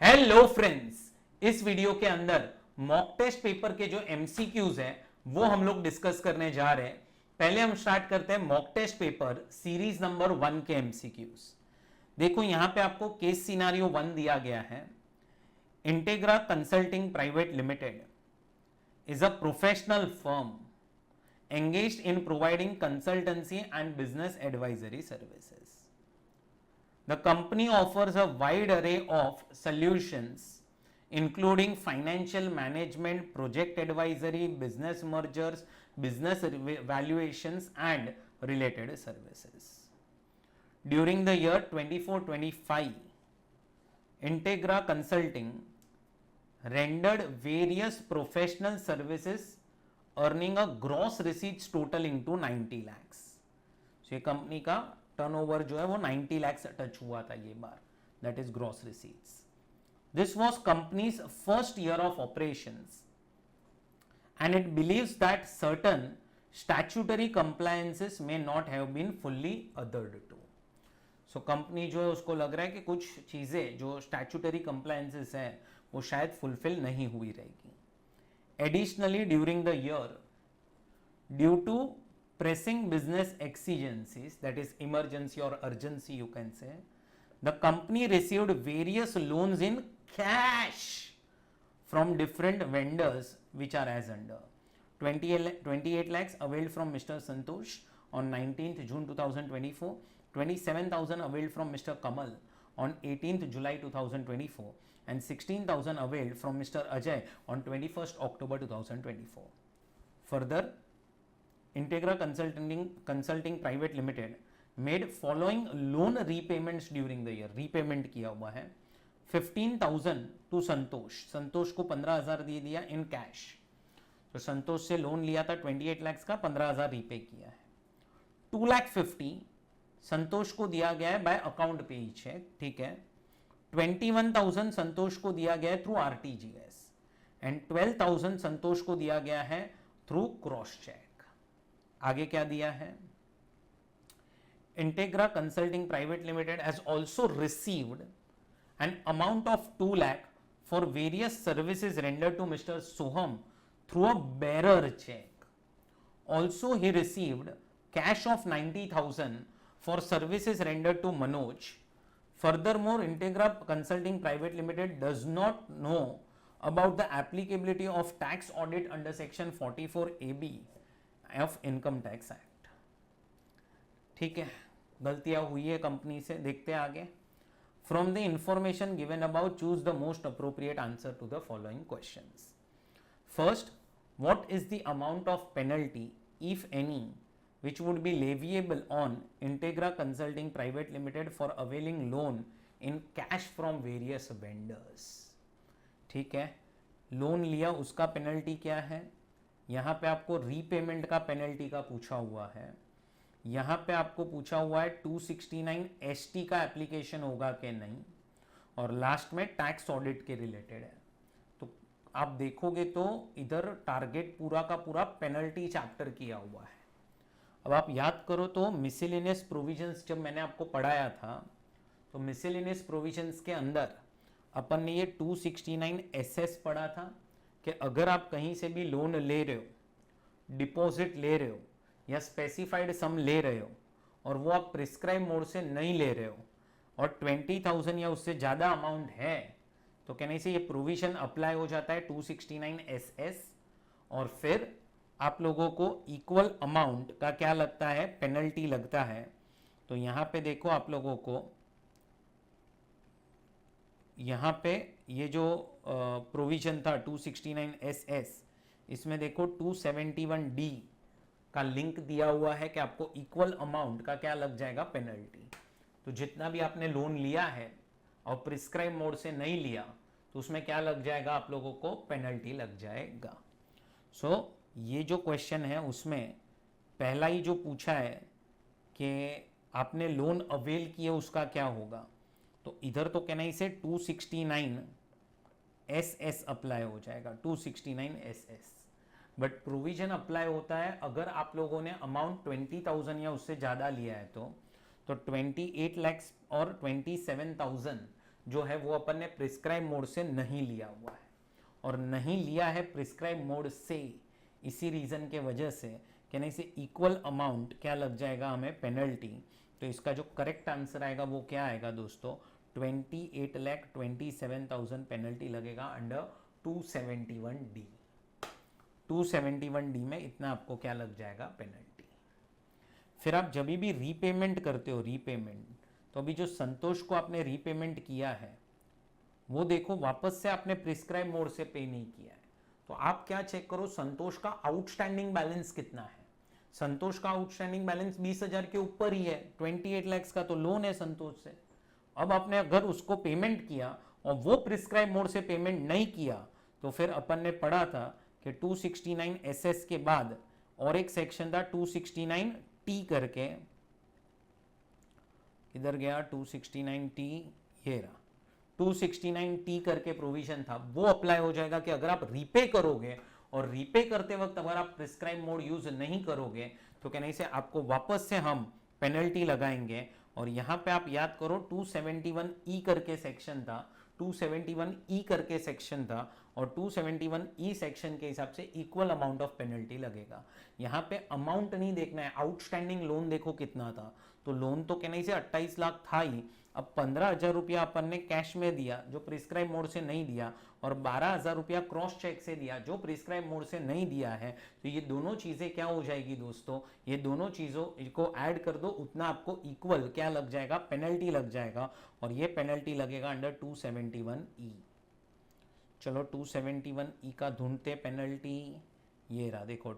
Hello friends, इस video के अंदर मॉक टेस्ट पेपर के जो एमसीक्यूज हैं वो हम लोग डिस्कस करने जा रहे हैं। पहले हम स्टार्ट करते हैं mock test paper series number 1 के एमसीक्यूज। देखो यहां पे आपको केस सिनारियो 1 दिया गया है। Integra consulting private limited is a professional firm engaged in providing consultancy and business advisory services. The company offers a wide array of solutions, including financial management, project advisory, business mergers, business valuations, and related services. During the year 24-25, Integra Consulting rendered various professional services earning a gross receipts totaling to 90 lakhs. So ये company का turnover जो है वो 90 lakhs touch हुआ था ये बार, that is gross receipts. This was company's first year of operations and it believes that certain statutory compliances may not have been fully adhered to. So company जो है उसको लग रहा है कि कुछ चीज़ें जो स्टैट्यूटरी कंप्लायंसेस हैं वो शायद फुलफिल नहीं हुई रहेगी. Additionally during the year, due to pressing business exigencies, that is emergency or urgency you can say, the company received various loans in cash from different vendors which are as under: 28 lakhs availed from Mr. Santosh on 19th June 2024, 27,000 availed from Mr. Kamal on 18th July 2024, and 16,000 availed from Mr. Ajay on 21st October 2024. Further, Integra Consulting Private Limited made following loan repayments during the year. Repayment किया हुआ है 15,000 to संतोष. संतोष को 15,000 दे दिया in cash. तो संतोष से loan लिया था 28 lakhs का, 15,000 रीपे किया है. 2,50,000 संतोष को दिया गया है बाय अकाउंट पे ही चेक, ठीक है. 21,000 संतोष को दिया गया है थ्रू आरटीजीएस एंड 12,000 संतोष को दिया गया है थ्रू क्रॉस चेक. आगे क्या दिया है? Integra Consulting Private Limited has also received an amount of 2 lakh for various services rendered to Mr. Soham through a bearer check. Also, he received cash of 90,000 for services rendered to Manoj. Furthermore, Integra Consulting Private Limited does not know about the applicability of tax audit under section 44AB of income tax act. ठीक है, गलतियां हुई है company से. देखते हैं आगे. From the information given about, choose the most appropriate answer to the following questions. First, what is the amount of penalty if any which would be leviable on Integra Consulting Private Limited for availing loan in cash from various vendors. ठीक है, loan लिया उसका penalty क्या है. यहाँ पे आपको repayment का पेनल्टी का पूछा हुआ है. यहाँ पे आपको पूछा हुआ है 269 ST का एप्लीकेशन होगा कि नहीं, और लास्ट में टैक्स ऑडिट के रिलेटेड है. तो आप देखोगे तो इधर टारगेट पूरा का पूरा पेनल्टी चैप्टर किया हुआ है. अब आप याद करो तो मिसलेनियस प्रोविजंस जब मैंने आपको पढ़ाया था तो मिसलेनियस प्रोविजंस के अंदर अपन ने ये 269 SS पढ़ा था कि अगर आप कहीं से भी लोन ले रहे हो, डिपॉजिट ले रहे हो या स्पेसिफाइड सम ले रहे हो और वो आप प्रिस्क्राइब मोड से नहीं ले रहे हो और 20,000 या उससे ज़्यादा अमाउंट है, तो कहने से ये प्रोविजन अप्लाई हो जाता है 269 SS, और फिर आप लोगों को इक्वल अमाउंट का क्या लगता है, पेनल्टी लगता है. तो यहाँ पे देखो आप लोगों को, यहाँ पे ये जो प्रोविजन था 269 SS, इसमें देखो 271D का लिंक दिया हुआ है कि आपको इक्वल अमाउंट का क्या लग जाएगा, पेनल्टी. तो जितना भी आपने लोन लिया है और प्रिस्क्राइब मोड से नहीं लिया तो उसमें क्या लग जाएगा, आप लोगों को पेनल्टी लग जाएगा. सो ये जो क्वेश्चन है उसमें पहला ही जो पूछा है कि आपने लोन अवेल किए उसका क्या होगा, तो इधर तो कहना ही से 269 SS अप्लाई हो जाएगा, 269 SS. बट प्रोविजन अप्लाई होता है अगर आप लोगों ने अमाउंट 20,000 या उससे ज़्यादा लिया है तो 28 lakhs और 27,000 जो है वो अपन ने प्रिस्क्राइब मोड से नहीं लिया हुआ है, और नहीं लिया है प्रिस्क्राइब मोड से इसी रीजन के वजह से कहने इसे इक्वल अमाउंट क्या लग जाएगा हमें पेनल्टी। तो इसका जो करेक्ट आंसर आएगा वो क्या आएगा दोस्तों, 28,27,000 पेनल्टी लगेगा अंडर 271D। 271D में इतना आपको क्या लग जाएगा पेनल्टी। फिर आप जब भी रीपेमेंट करते हो रीपेमेंट, तो अभी जो संतोष को आपने रीपेमेंट किया है वो देखो वापस से आपने प्रिस्क्राइब मोड से पे नहीं किया है, तो आप क्या चेक करो संतोष का आउटस्टैंडिंग बैलेंस कितना है। संतोष का आउटस्टैंडिंग बैलेंस 20,000 के ऊपर ही है, 28 लाख का तो लोन है संतोष से। अब आपने अगर उसको पेमेंट किया और वो प्रिस्क्राइब मोड से पेमेंट नहीं किया, तो फिर अपन ने पढ़ा था कि 269 SS के बाद और एक सेक्शन था 269 T करके, इधर गया 269 T, ये रहा 269 T करके प्रोविजन था, वो अप्लाई हो जाएगा कि अगर आप रीपे करोगे और रीपे करते वक्त अगर आप प्रिस्क्राइब मोड यूज नहीं करोगे तो कहने से आपको वापस से हम पेनल्टी लगाएंगे। और यहां पे आप याद करो 271E करके सेक्शन था, 271E करके सेक्शन था, और 271E सेक्शन के हिसाब से इक्वल अमाउंट ऑफ पेनल्टी लगेगा। यहाँ पे अमाउंट नहीं देखना है, आउटस्टैंडिंग लोन देखो कितना था, तो लोन तो कहने से 28 लाख था ही, अब 15,000 रुपया अपन ने कैश में दिया जो प्रिस्क्राइब मोड से नहीं दिया, और 12,000 रुपया क्रॉस चेक से दिया जो प्रिस्क्राइब मोड से नहीं दिया है, तो ये दोनों चीजें क्या हो जाएगी दोस्तों, ये दोनों चीजों को ऐड कर दो, उतना आपको इक्वल क्या लग जाएगा, पेनल्टी लग जाएगा, और ये पेनल्टी लगेगा अंडर 271E। चलो 271E का ढूंढते पेनल्टी, ये रहा देखो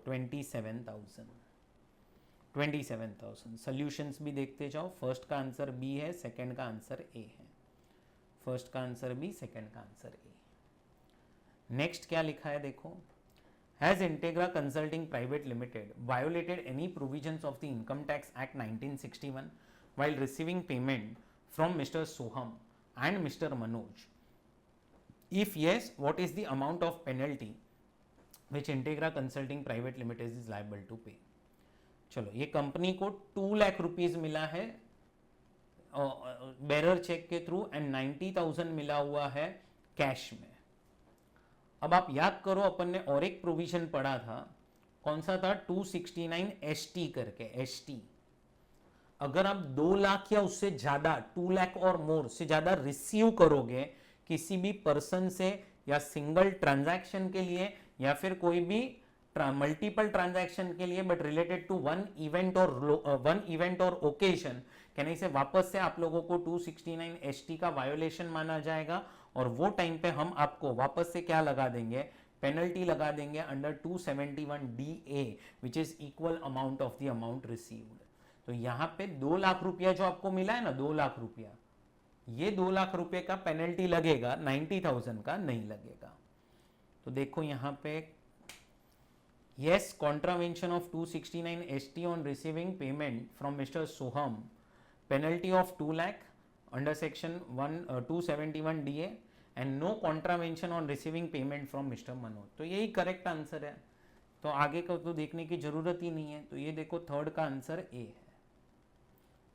27,000 सॉल्यूशंस भी देखते जाओ। फर्स्ट का आंसर बी है, सेकंड का आंसर ए है। फर्स्ट का आंसर बी, सेकंड का आंसर ए। नेक्स्ट क्या लिखा है देखो, has integra consulting private limited violated any provisions of the income tax act 1961 while receiving payment from Mr. Soham and Mr. Manoj? If yes, what is the amount of penalty which Integra Consulting Private Limited is liable to pay? चलो, ये company को 2 lakh rupees मिला है bearer check के through and 90,000 मिला हुआ है cash में। अब आप याद करो अपन ने और एक प्रोविजन पढ़ा था, कौन सा था, 269 ST करके, ST। अगर आप 2 लाख या उससे ज्यादा, 2 लाख और मोर से ज्यादा रिसीव करोगे किसी भी पर्सन से या सिंगल ट्रांजैक्शन के लिए या फिर कोई भी मल्टीपल ट्रांजैक्शन के लिए, but related to one event or occasion, कहने से वापस से आप लोगों को 269 ST का वायोलेशन माना जाएगा, और वो टाइम पे हम आपको वापस से क्या लगा देंगे, पेनल्टी लगा देंगे under 271DA which is equal amount of the amount received. तो यहाँ पे 2 लाख रुपया जो आपको मिला है ना, 2 लाख रुपया, ये 2 लाख रुपए का पेनल्टी लगेगा, 90,000 का नहीं लगेगा। तो देखो यहाँ पे yes, contravention of 269 ST on receiving payment from Mr. Soham, penalty of 2 lakh under section 271DA, and no contravention on receiving payment from Mr. Manoj। तो यही करेक्ट आंसर है, तो आगे का तो देखने की जरूरत ही नहीं है। तो ये देखो थर्ड का आंसर ए है।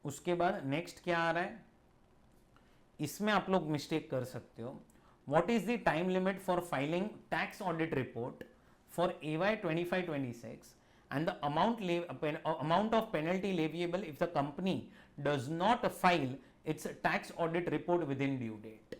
उसके बाद नेक्स्ट क्या आ रहा है, इसमें आप लोग मिस्टेक कर सकते हो। What is the time limit for filing tax audit report for AY 25-26 and the amount of penalty leviable if the company does not file its tax audit report within due date?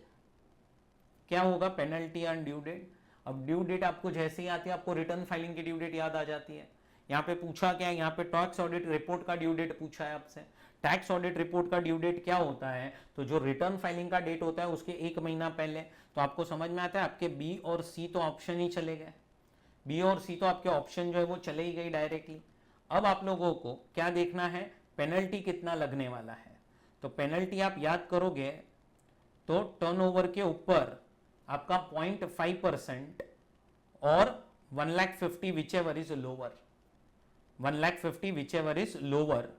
क्या होगा penalty on due date? अब due date आपको जैसे ही आती है आपको return filing की due date याद आ जाती है। यहाँ पे पूछा क्या है, यहाँ पे टैक्स ऑडिट रिपोर्ट का ड्यू डेट पूछा है आपसे। टैक्स ऑडिट रिपोर्ट का ड्यू डेट क्या होता है, तो जो रिटर्न फाइलिंग का डेट होता है उसके 1 महीना पहले। तो आपको समझ में आता है, आपके बी और सी तो ऑप्शन ही चले गए, बी और सी तो आपके ऑप्शन जो है वो चले ही गई डायरेक्टली। अब आप लोगों को क्या देखना है, पेनल्टी कितना लगने वाला है। तो पेनल्टी आप याद करोगे तो टर्नओवर के ऊपर आपका 0.5% और 1,50,000 whichever is lower, 1,50,000 whichever is lower.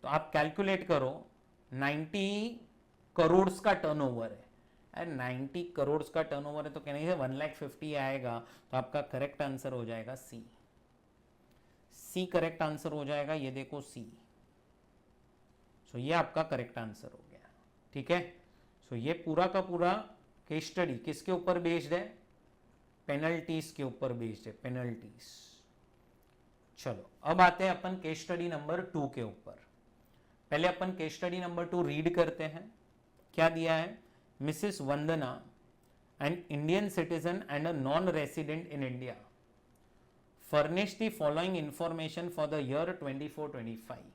तो आप कैलकुलेट करो, 90 करोड़ का टर्नओवर है, 90 करोड़ का टर्नओवर है, तो कहने से 1,50,000 आएगा। तो आपका करेक्ट आंसर हो जाएगा सी। सी करेक्ट आंसर हो जाएगा, ये देखो सी। सो ये आपका करेक्ट आंसर हो गया, ठीक है। सो ये पूरा का पूरा केस स्टडी किसके ऊपर बेस्ड है? पेनल्टीज के ऊपर बेस्ड है, पेनल्टीज। चलो अब आते हैं अपन केस स्टडी नंबर 2 के ऊपर। पहले अपन केस स्टडी नंबर 2 रीड करते हैं। क्या दिया है? Mrs Vandana, an Indian citizen and a non resident in India, furnish the following information for the year 24-25.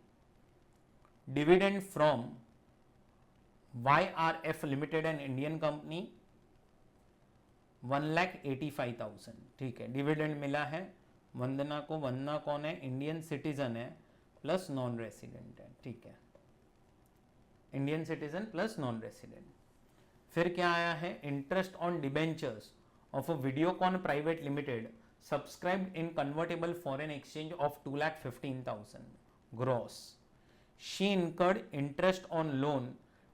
Dividend from YRF Limited, an Indian company, 1,85,000। ठीक है, डिविडेंड मिला है वंदना को। वंदना कौन है? इंडियन सिटीजन है प्लस नॉन रेसिडेंट है। ठीक है, Indian citizen plus non resident. फिर क्या आया है? Interest on debentures of a Videocon private limited subscribed in convertible foreign exchange of 2,15,000 gross. She incurred interest on loan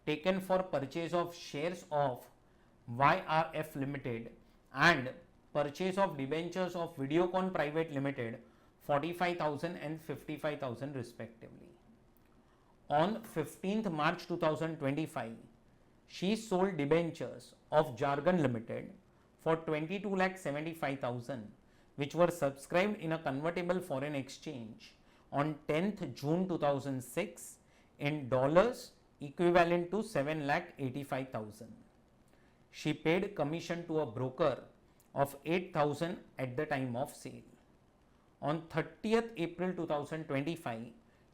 taken for purchase of shares of YRF Limited and purchase of debentures of Videocon Private Limited, 45,000 and 55,000 respectively. On 15th March 2025, she sold debentures of Jargon Limited for 22,75,000, which were subscribed in a convertible foreign exchange on 10th June 2006 in dollars equivalent to 7,85,000. She paid commission to a broker of 8,000 at the time of sale. On 30th April 2025,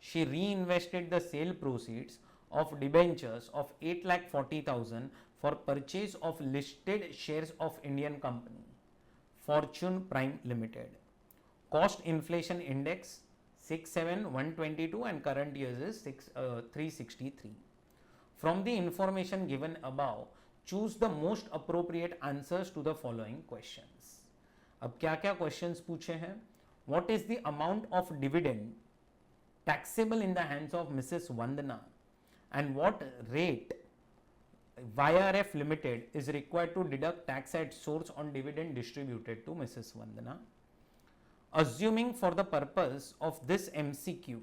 she reinvested the sale proceeds of debentures of 8,40,000 for purchase of listed shares of Indian company Fortune Prime Limited. Cost inflation index 67122 and current years is 363. From the information given above, choose the most appropriate answers to the following questions. अब क्या क्या questions पूछे हैं? What is the amount of dividend taxable in the hands of Mrs. Vandana and what rate YRF Limited is required to deduct tax at source on dividend distributed to Mrs. Vandana? Assuming for the purpose of this MCQ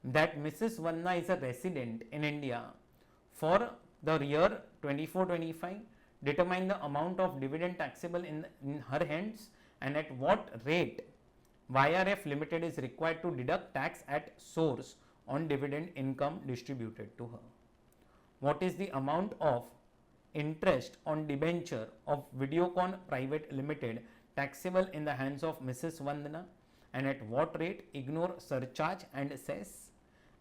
that Mrs. Vandana is a resident in India for the year 24-25, determine the amount of dividend taxable in her hands and at what rate YRF Limited is required to deduct tax at source on dividend income distributed to her. What is the amount of interest on debenture of Videocon Private Limited taxable in the hands of Mrs. Vandana and at what rate? Ignore surcharge and cess.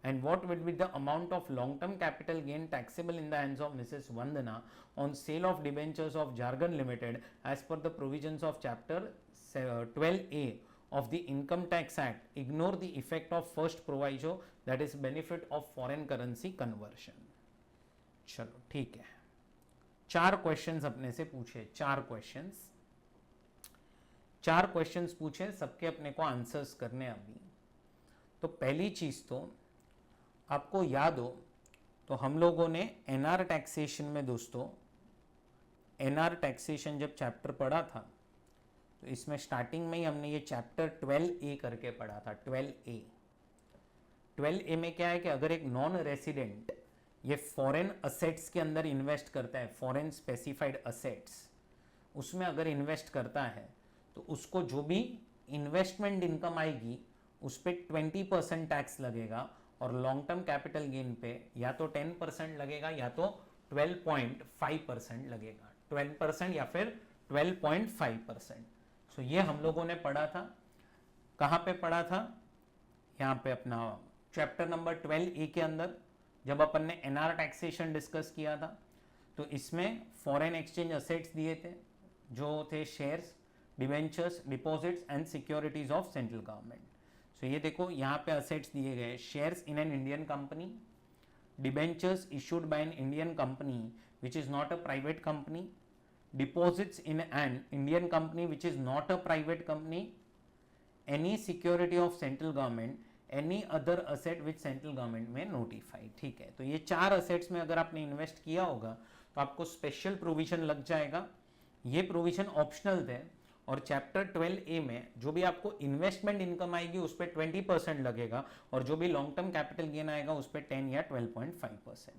And what will be the amount of long-term capital gain taxable in the hands of Mrs. Vandana on sale of debentures of Jargon Limited as per the provisions of chapter 12A of the Income Tax Act? Ignore the effect of first proviso, that is benefit of foreign currency conversion. चलो ठीक है, 4 questions अपने से पूछे, 4 questions पूछे, सबके अपने को आंसर्स करने अभी। तो पहली चीज तो आपको याद हो तो हम लोगों ने एनआर टैक्सेशन में दोस्तों, एनआर टैक्सेशन जब चैप्टर पढ़ा था तो इसमें स्टार्टिंग में ही हमने ये चैप्टर 12A करके पढ़ा था। 12A में क्या है कि अगर एक नॉन रेसिडेंट ये फॉरेन असेट्स के अंदर इन्वेस्ट करता है, फॉरेन स्पेसिफाइड असेट्स, उसमें अगर इन्वेस्ट करता है तो उसको जो भी इन्वेस्टमेंट इनकम आएगी उस पर 20% टैक्स लगेगा और लॉन्ग टर्म कैपिटल गेन पे या तो 10% लगेगा या तो 12.5% लगेगा, 12% या फिर 12.5%। सो ये हम लोगों ने पढ़ा था। कहाँ पे पढ़ा था? यहाँ पे अपना चैप्टर नंबर 12A के अंदर जब अपन ने एनआर टैक्सेशन डिस्कस किया था तो इसमें फॉरेन एक्सचेंज असेट्स दिए थे जो थे shares, debentures, deposits and securities of central government. So ये देखो यहाँ पे असेट्स दिए गए, shares in an Indian company, debentures issued by an Indian company which is not a private company, deposits in an Indian company which is not a private company, any security of central government, any other asset which central government में notified. ठीक है, तो ये 4 assets में अगर आपने invest किया होगा तो आपको स्पेशल प्रोविजन लग जाएगा। ये प्रोविजन ऑप्शनल थे और चैप्टर 12A में जो भी आपको इन्वेस्टमेंट इनकम आएगी उस पर 20% लगेगा और जो भी लॉन्ग टर्म कैपिटल गेन आएगा उस पर 10 या 12.5%।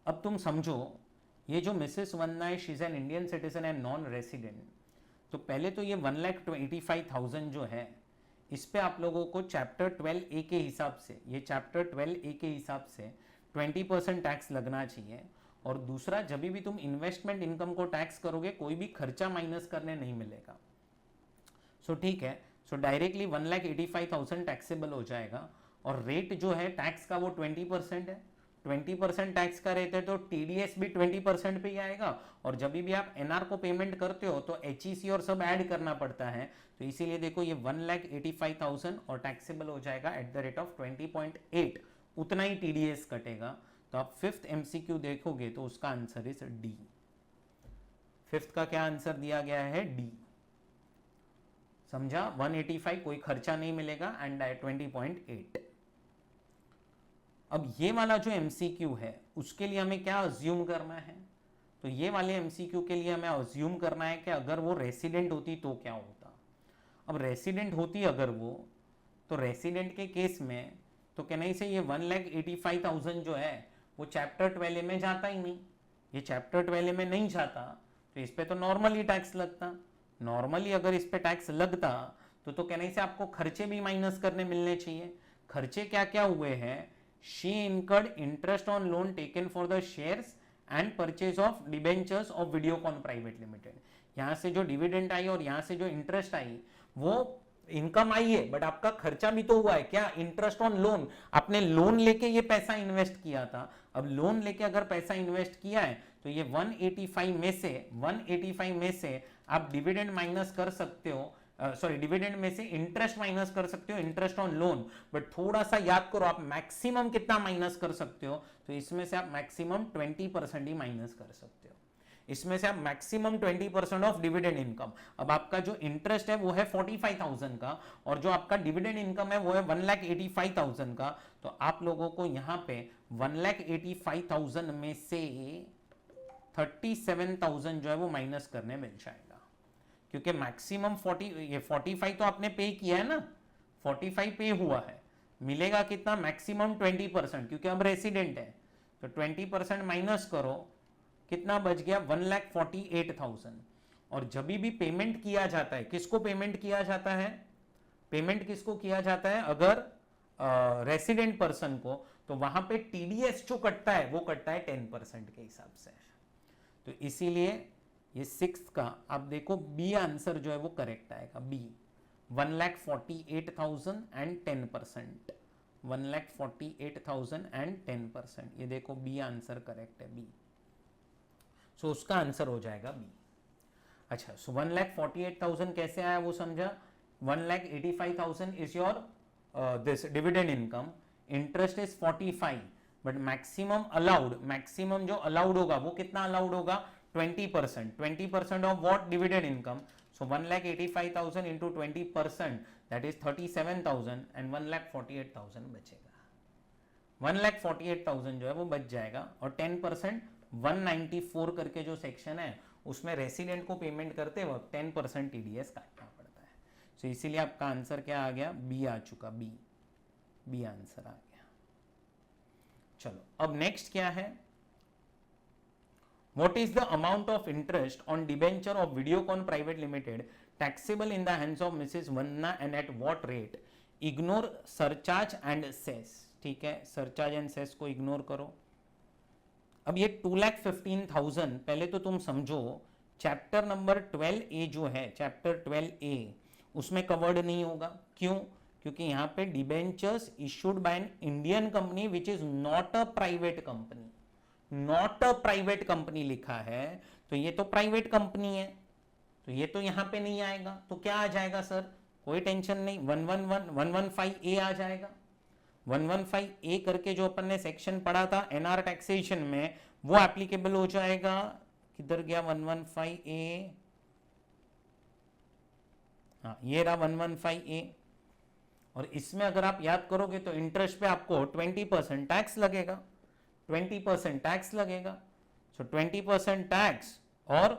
अब तुम समझो ये जो मिसेस वंदना है, she is an Indian citizen and non resident. तो पहले तो ये 1,85,000 जो है, इस पे आप लोगों को चैप्टर 12A के हिसाब से, ये चैप्टर 12A के हिसाब से 20% टैक्स लगना चाहिए। और दूसरा, जब भी तुम इन्वेस्टमेंट इनकम को टैक्स करोगे, कोई भी खर्चा माइनस करने नहीं मिलेगा। सो ठीक है, सो डायरेक्टली 1,85,000 टैक्सेबल हो जाएगा। और रेट जो है टैक्स का वो 20% है। 20% टैक्स का रेट है तो टीडीएस भी 20% पे ही आएगा। और जब भी आप एनआर को पेमेंट करते हो तो एचईसी और सब ऐड करना पड़ता है। तो इसीलिए देखो ये 1,85,000 और टैक्सेबल हो जाएगा एट द रेट ऑफ 20.8, उतना ही टीडीएस कटेगा। तो आप फिफ्थ एमसीक्यू देखोगे तो उसका आंसर इज डी। फिफ्थ का क्या आंसर दिया गया है? डी। समझा? 185 कोई खर्चा नहीं मिलेगा एंड 20.8। अब ये वाला जो एमसीक्यू है उसके लिए हमें क्या अज्यूम करना है? तो ये वाले एमसीक्यू के लिए हमें अज्यूम करना है कि अगर वो रेसिडेंट होती तो क्या होता। अब रेसिडेंट होती अगर वो, तो रेसिडेंट के केस में तो कहने से ये 1,85,000 जो है वो चैप्टर 12 में जाता ही नहीं। ये चैप्टर 12 में नहीं जाता तो इस पे तो नॉर्मली टैक्स लगता। नॉर्मली अगर इस पे टैक्स लगता तो कहने से आपको खर्चे भी माइनस करने मिलने चाहिए। खर्चे क्या क्या हुए हैं? She incurred interest on loan taken for the shares and purchase of debentures of Videocon Private Limited। यहाँ से जो डिविडेंड आई और यहाँ से जो इंटरेस्ट आई वो इनकम आई है, बट आपका खर्चा भी तो हुआ है। क्या? Interest on loan. आपने लोन लेके ये पैसा इन्वेस्ट किया था। अब लोन लेके अगर पैसा इन्वेस्ट किया है तो ये 185 में से आप डिविडेंड माइनस कर सकते हो, सॉरी डिविडेंड में से इंटरेस्ट माइनस कर सकते हो, इंटरेस्ट ऑन लोन। बट थोड़ा सा याद करो आप मैक्सिमम कितना माइनस कर सकते हो। तो इसमें से आप मैक्सिमम 20% ही माइनस कर सकते हो। इसमें से आप मैक्सिमम 20% ऑफ डिविडेंड इनकम। अब आपका जो इंटरेस्ट है वो है 45,000 का और जो आपका डिविडेंड इनकम है वो है 1,85,000 का। तो आप लोगों को यहाँ पे 1,85,000 में से 37,000 जो है वो माइनस करने मिल जाएगा, क्योंकि मैक्सिमम 45 तो आपने पे किया है ना, 45 पे हुआ है। मिलेगा कितना? मैक्सिमम 20%, क्योंकि अब रेसिडेंट है। तो 20% माइनस करो, कितना बच गया? 1,48,000। और जब भी पेमेंट किया जाता है, किसको पेमेंट किया जाता है? पेमेंट किसको किया जाता है? अगर रेसिडेंट पर्सन को, तो वहां पे टीडीएस जो कटता है वो कटता है 10% के हिसाब से। तो इसीलिए ये सिक्स्थ का आप देखो बी आंसर जो है वो करेक्ट आएगा। B 1,48,000 and 10%, 1,48,000 and 10%। ये देखो बी आंसर करेक्ट है, बी। सो उसका आंसर हो जाएगा बी। अच्छा, सो 1,48,000 कैसे आया वो समझा। 1,85,000 is your this dividend income, interest is 45, but maximum allowed, maximum जो अलाउड होगा वो कितना अलाउड होगा? 20%। 20% of what? Dividend income. So 1,85,000 into 20% that is 37,000 and 1,48,000 बचेगा। 1,48,000 जो है वो बच जाएगा। और 10% 194 करके जो सेक्शन है उसमें रेसिडेंट को पेमेंट करते वक्त 10% टीडीएस काटना पड़ता है। सो इसीलिए आपका आंसर क्या आ गया? बी आ चुका, बी। बी आंसर आ गया। चलो अब नेक्स्ट क्या है? What is the amount of interest on debenture of Videocon Private Limited taxable in the hands of Mrs. Vandana and at what rate? Ignore surcharge and cess। ठीक है, surcharge and cess को ignore करो। अब ये 2,15,000 पहले तो तुम समझो, चैप्टर नंबर 12A जो है, चैप्टर 12A उसमें कवर्ड नहीं होगा। क्यों? क्योंकि यहाँ पे debentures issued by an Indian company which is not a private company, not a private company लिखा है, तो ये तो प्राइवेट कंपनी है, तो ये तो यहां पे नहीं आएगा। तो क्या आ जाएगा सर? कोई टेंशन नहीं, 115A आ जाएगा। 115A करके जो अपन ने सेक्शन पढ़ा था एनआर टैक्सेशन में वो एप्लीकेबल हो जाएगा। किधर गया 115A? हाँ, ये रहा 115A। और इसमें अगर आप याद करोगे तो इंटरेस्ट पे आपको 20% टैक्स लगेगा, 20% टैक्स लगेगा। सो 20% टैक्स और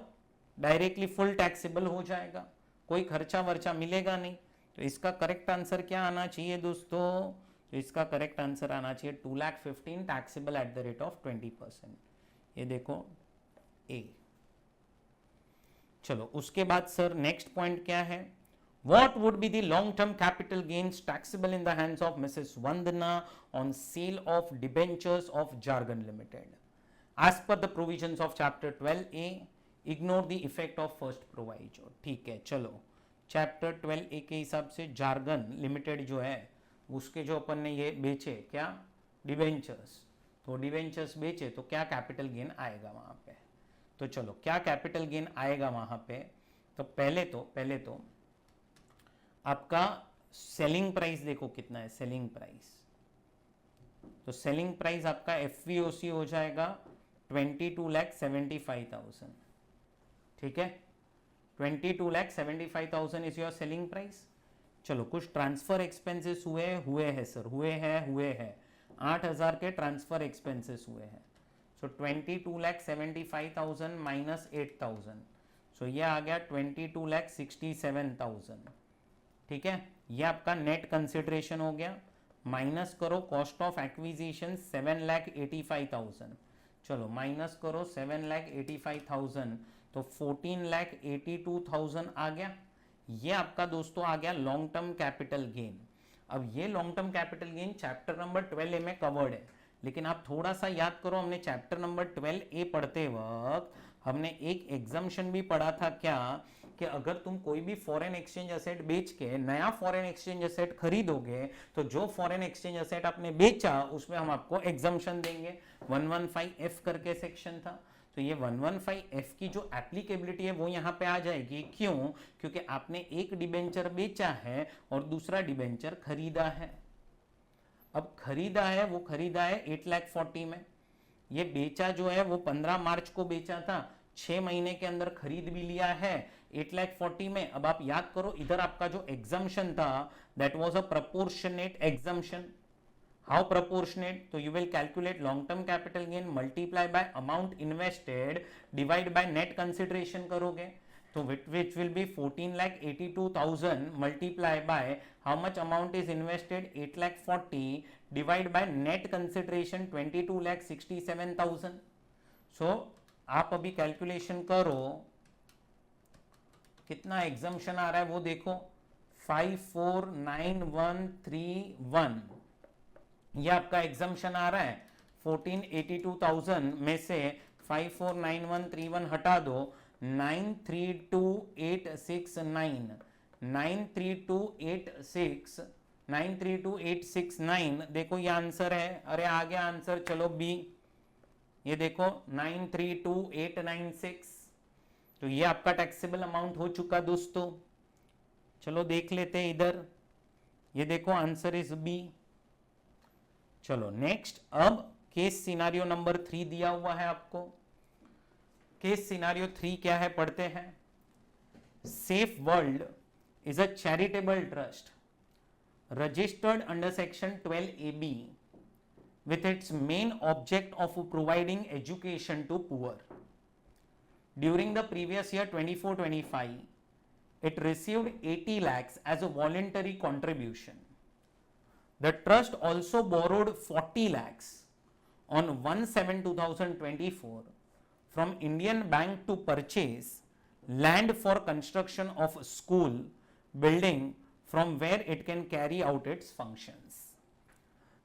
डायरेक्टली फुल टैक्सेबल हो जाएगा, कोई खर्चा वर्चा मिलेगा नहीं। तो इसका करेक्ट आंसर क्या आना चाहिए दोस्तों? तो इसका करेक्ट आंसर आना चाहिए 2,15,000 taxable at the rate of 20%। ये देखो ए। चलो उसके बाद सर नेक्स्ट पॉइंट क्या है, What would be the long-term capital gains taxable in the hands of Mrs. Vandana on sale of debentures of Jargon Limited? As per the provisions of Chapter 12A, ignore the effect of first proviso. ठीक है, चलो Chapter 12A के हिसाब से Jargon Limited जो है उसके जो अपन ने ये बेचे क्या डिबेंचर्स, तो डिबेंचर्स बेचे तो क्या कैपिटल गेन आएगा वहां पे। तो चलो क्या कैपिटल गेन आएगा वहां पे, तो पहले तो आपका सेलिंग प्राइस देखो कितना है, सेलिंग प्राइस, तो सेलिंग प्राइस आपका एफवीओसी हो जाएगा 22,75,000, ठीक है, 22,75,000 इज योर सेलिंग प्राइस। चलो कुछ ट्रांसफर एक्सपेंसेस हुए हैं सर, हुए हैं 8,000 के ट्रांसफर एक्सपेंसेस हुए हैं, सो 22,75,000 माइनस 8,000, सो ये आ गया 22,67,000, ठीक है, ये आपका नेट कंसिडरेशन हो गया। माइनस करो कॉस्ट ऑफ एक्विजिशन 7,85,000, चलो माइनस करो 7,85,000, तो 14,82,000 आ गया। ये आपका दोस्तों आ गया लॉन्ग टर्म कैपिटल गेन। अब ये long term capital gain chapter number 12A में कवर्ड है, लेकिन आप थोड़ा सा याद करो, हमने चैप्टर नंबर 12A पढ़ते वक्त हमने एक एग्जम्पशन भी पढ़ा था क्या, कि अगर तुम कोई भी फॉरेन एक्सचेंज एसेट बेच के नया फॉरेन एक्सचेंज एसेट खरीदोगे तो जो फॉरेन एक्सचेंज एसेट आपने बेचा उसमें हम आपको एग्जम्पशन देंगे, 115F करके सेक्शन था। तो ये 115F की जो एप्लीकेबिलिटी है वो यहाँ पे आ जाएगी, क्यों, क्योंकि आपने एक डिबेंचर बेचा है और दूसरा डिबेंचर खरीदा है। अब खरीदा है, वो खरीदा है 8,40,000 में, ये बेचा जो है वो 15 मार्च को बेचा था, 6 महीने के अंदर खरीद भी लिया है 8,40,000 में। अब आप याद करो इधर आपका जो एग्जम्पशन था that was a proportionate exemption. How proportionate, तो you will calculate long term capital gain multiply by amount invested divide by net consideration करोगे, तो which will be 14,82,000 multiply by how much amount is invested 8,40,000 divide by net consideration 22,67,000। so आप अभी calculation करो कितना exemption आ रहा है वो देखो, 549131, ये आपका एग्जम्पशन आ रहा है। 14,82,000 में से 549131 हटा दो, 932,869, 932,869 देखो ये आंसर है। अरे आ गया आंसर, चलो बी, ये देखो 932,896, तो ये आपका टैक्सेबल अमाउंट हो चुका दोस्तों। चलो देख लेते हैं इधर, ये देखो आंसर इज बी। चलो नेक्स्ट, अब केस सिनारियो नंबर 3 दिया हुआ है आपको। केस सिनारियो 3 क्या है पढ़ते हैं। Safe world is a charitable trust registered under section 12AB with its main object of providing education to poor. During the previous year 24-25, it received 80 lakhs as a voluntary contribution. The trust also borrowed 40 lakhs on 1/7/2024 from Indian Bank to purchase land for construction of school building from where it can carry out its functions.